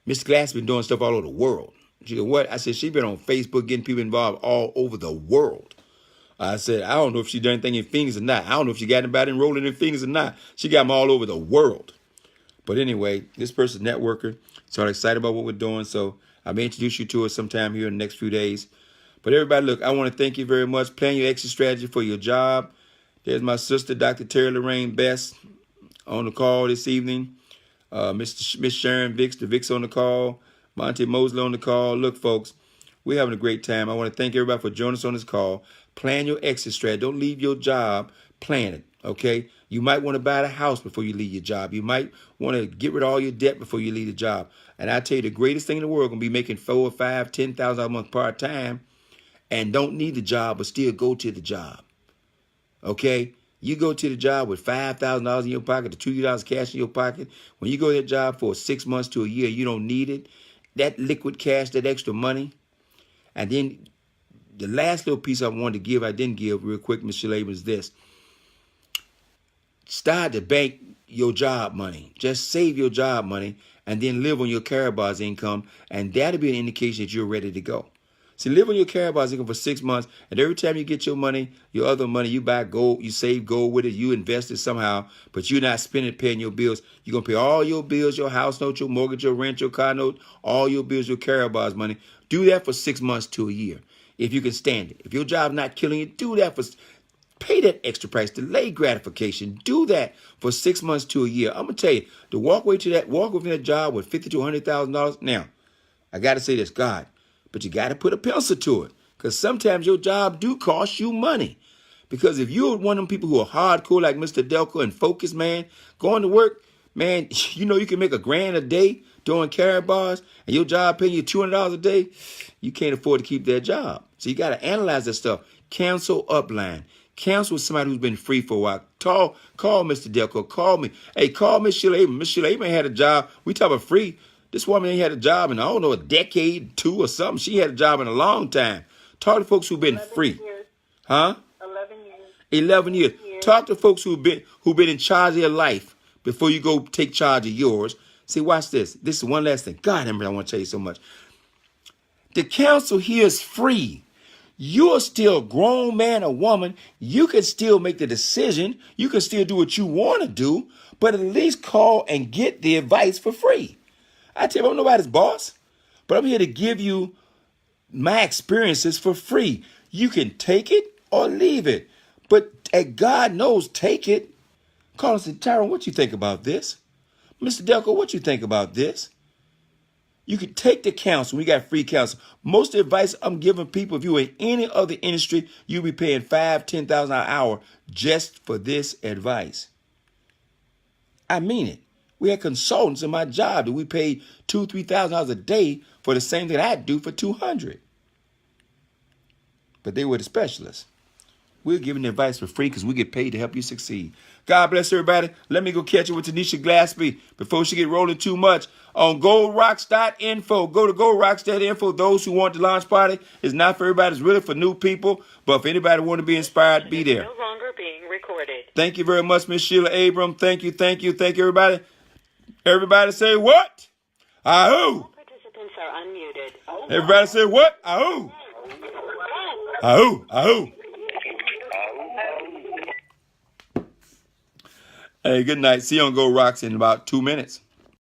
Speaker 2: Miss Glass been doing stuff all over the world. She said, what? I said, she been on Facebook getting people involved all over the world. I said, I don't know if she done anything in Phoenix or not. I don't know if she got anybody enrolling in Phoenix or not. She got them all over the world. But anyway, this person's a networker. So I'm excited about what we're doing. So I may introduce you to her sometime here in the next few days. But everybody, look, I want to thank you very much. Plan your exit strategy for your job. There's my sister, Dr. Terry Lorraine Best, on the call this evening. Miss Sharon Vicks, the Vicks on the call. Monty Mosley on the call. Look, folks, we're having a great time. I want to thank everybody for joining us on this call. Plan your exit strategy. Don't leave your job. Plan it, okay? You might want to buy a house before you leave your job. You might want to get rid of all your debt before you leave the job. And I tell you, the greatest thing in the world going to be making $4,000 or $5,000, $10,000 a month part-time and don't need the job but still go to the job, okay? You go to the job with $5,000 in your pocket, to $2,000 cash in your pocket. When you go to that job for 6 months to a year, you don't need it. That liquid cash, that extra money. And then the last little piece I wanted to give, I didn't give real quick, Mr. Labor, is this. Start to bank your job money. Just save your job money and then live on your Carrot Bars income. And that'll be an indication that you're ready to go. See, live on your Caraballs income for 6 months, and every time you get your money, your other money, you buy gold, you save gold with it, you invest it somehow, but you're not spending paying your bills. You're going to pay all your bills, your house note, your mortgage, your rent, your car note, all your bills, your Caraballs money. Do that for 6 months to a year, if you can stand it. If your job's not killing you, do that for, pay that extra price, delay gratification. Do that for 6 months to a year. I'm going to tell you, to walk away from that job with $50,000 to $100,000. Now, I got to say this, God, but you got to put a pencil to it, because sometimes your job do cost you money. Because if you're one of them people who are hardcore like Mr. Delco and focused, man, going to work, man, you know you can make $1,000 a day doing carrot bars, and your job paying you $200 a day, you can't afford to keep that job. So you got to analyze that stuff. Cancel upline. Cancel with somebody who's been free for a while. Call Mr. Delco. Call me. Hey, call Miss Sheila Abrams. Miss Sheila Abrams had a job. We talk about free. This woman ain't had a job in, I don't know, a decade, 2 or something. She had a job in a long time. Talk to folks who've been free.
Speaker 1: Years.
Speaker 2: Huh?
Speaker 1: 11 years.
Speaker 2: 11 years. Talk to folks who've been in charge of your life before you go take charge of yours. See, watch this. This is one last thing. God, I want to tell you so much. The counsel here is free. You're still a grown man or woman. You can still make the decision. You can still do what you want to do, but at least call and get the advice for free. I tell you, I'm nobody's boss, but I'm here to give you my experiences for free. You can take it or leave it, but God knows, take it. Call and say, Tyrone, what you think about this? Mr. Delco, what you think about this? You can take the counsel. We got free counsel. Most of the advice I'm giving people, if you were in any other industry, you'll be paying $5,000, $10,000 an hour just for this advice. I mean it. We had consultants in my job that we paid $2,000, $3,000 a day for the same thing I'd do for $200. But they were the specialists. We're giving the advice for free because we get paid to help you succeed. God bless everybody. Let me go catch you with Tanisha Glaspie before she get rolling too much on goldrocks.info. Go to goldrocks.info. Those who want the launch party, it's not for everybody. It's really for new people. But if anybody want to be inspired, be there.
Speaker 4: No longer being recorded.
Speaker 2: Thank you very much, Miss Sheila Abrams. Thank you, everybody. Everybody say what? Ahoo!
Speaker 4: Participants are unmuted.
Speaker 2: Everybody say what? Ahoo! Ahoo! Ahoo! Hey, good night. See you on Go Rocks in about 2 minutes.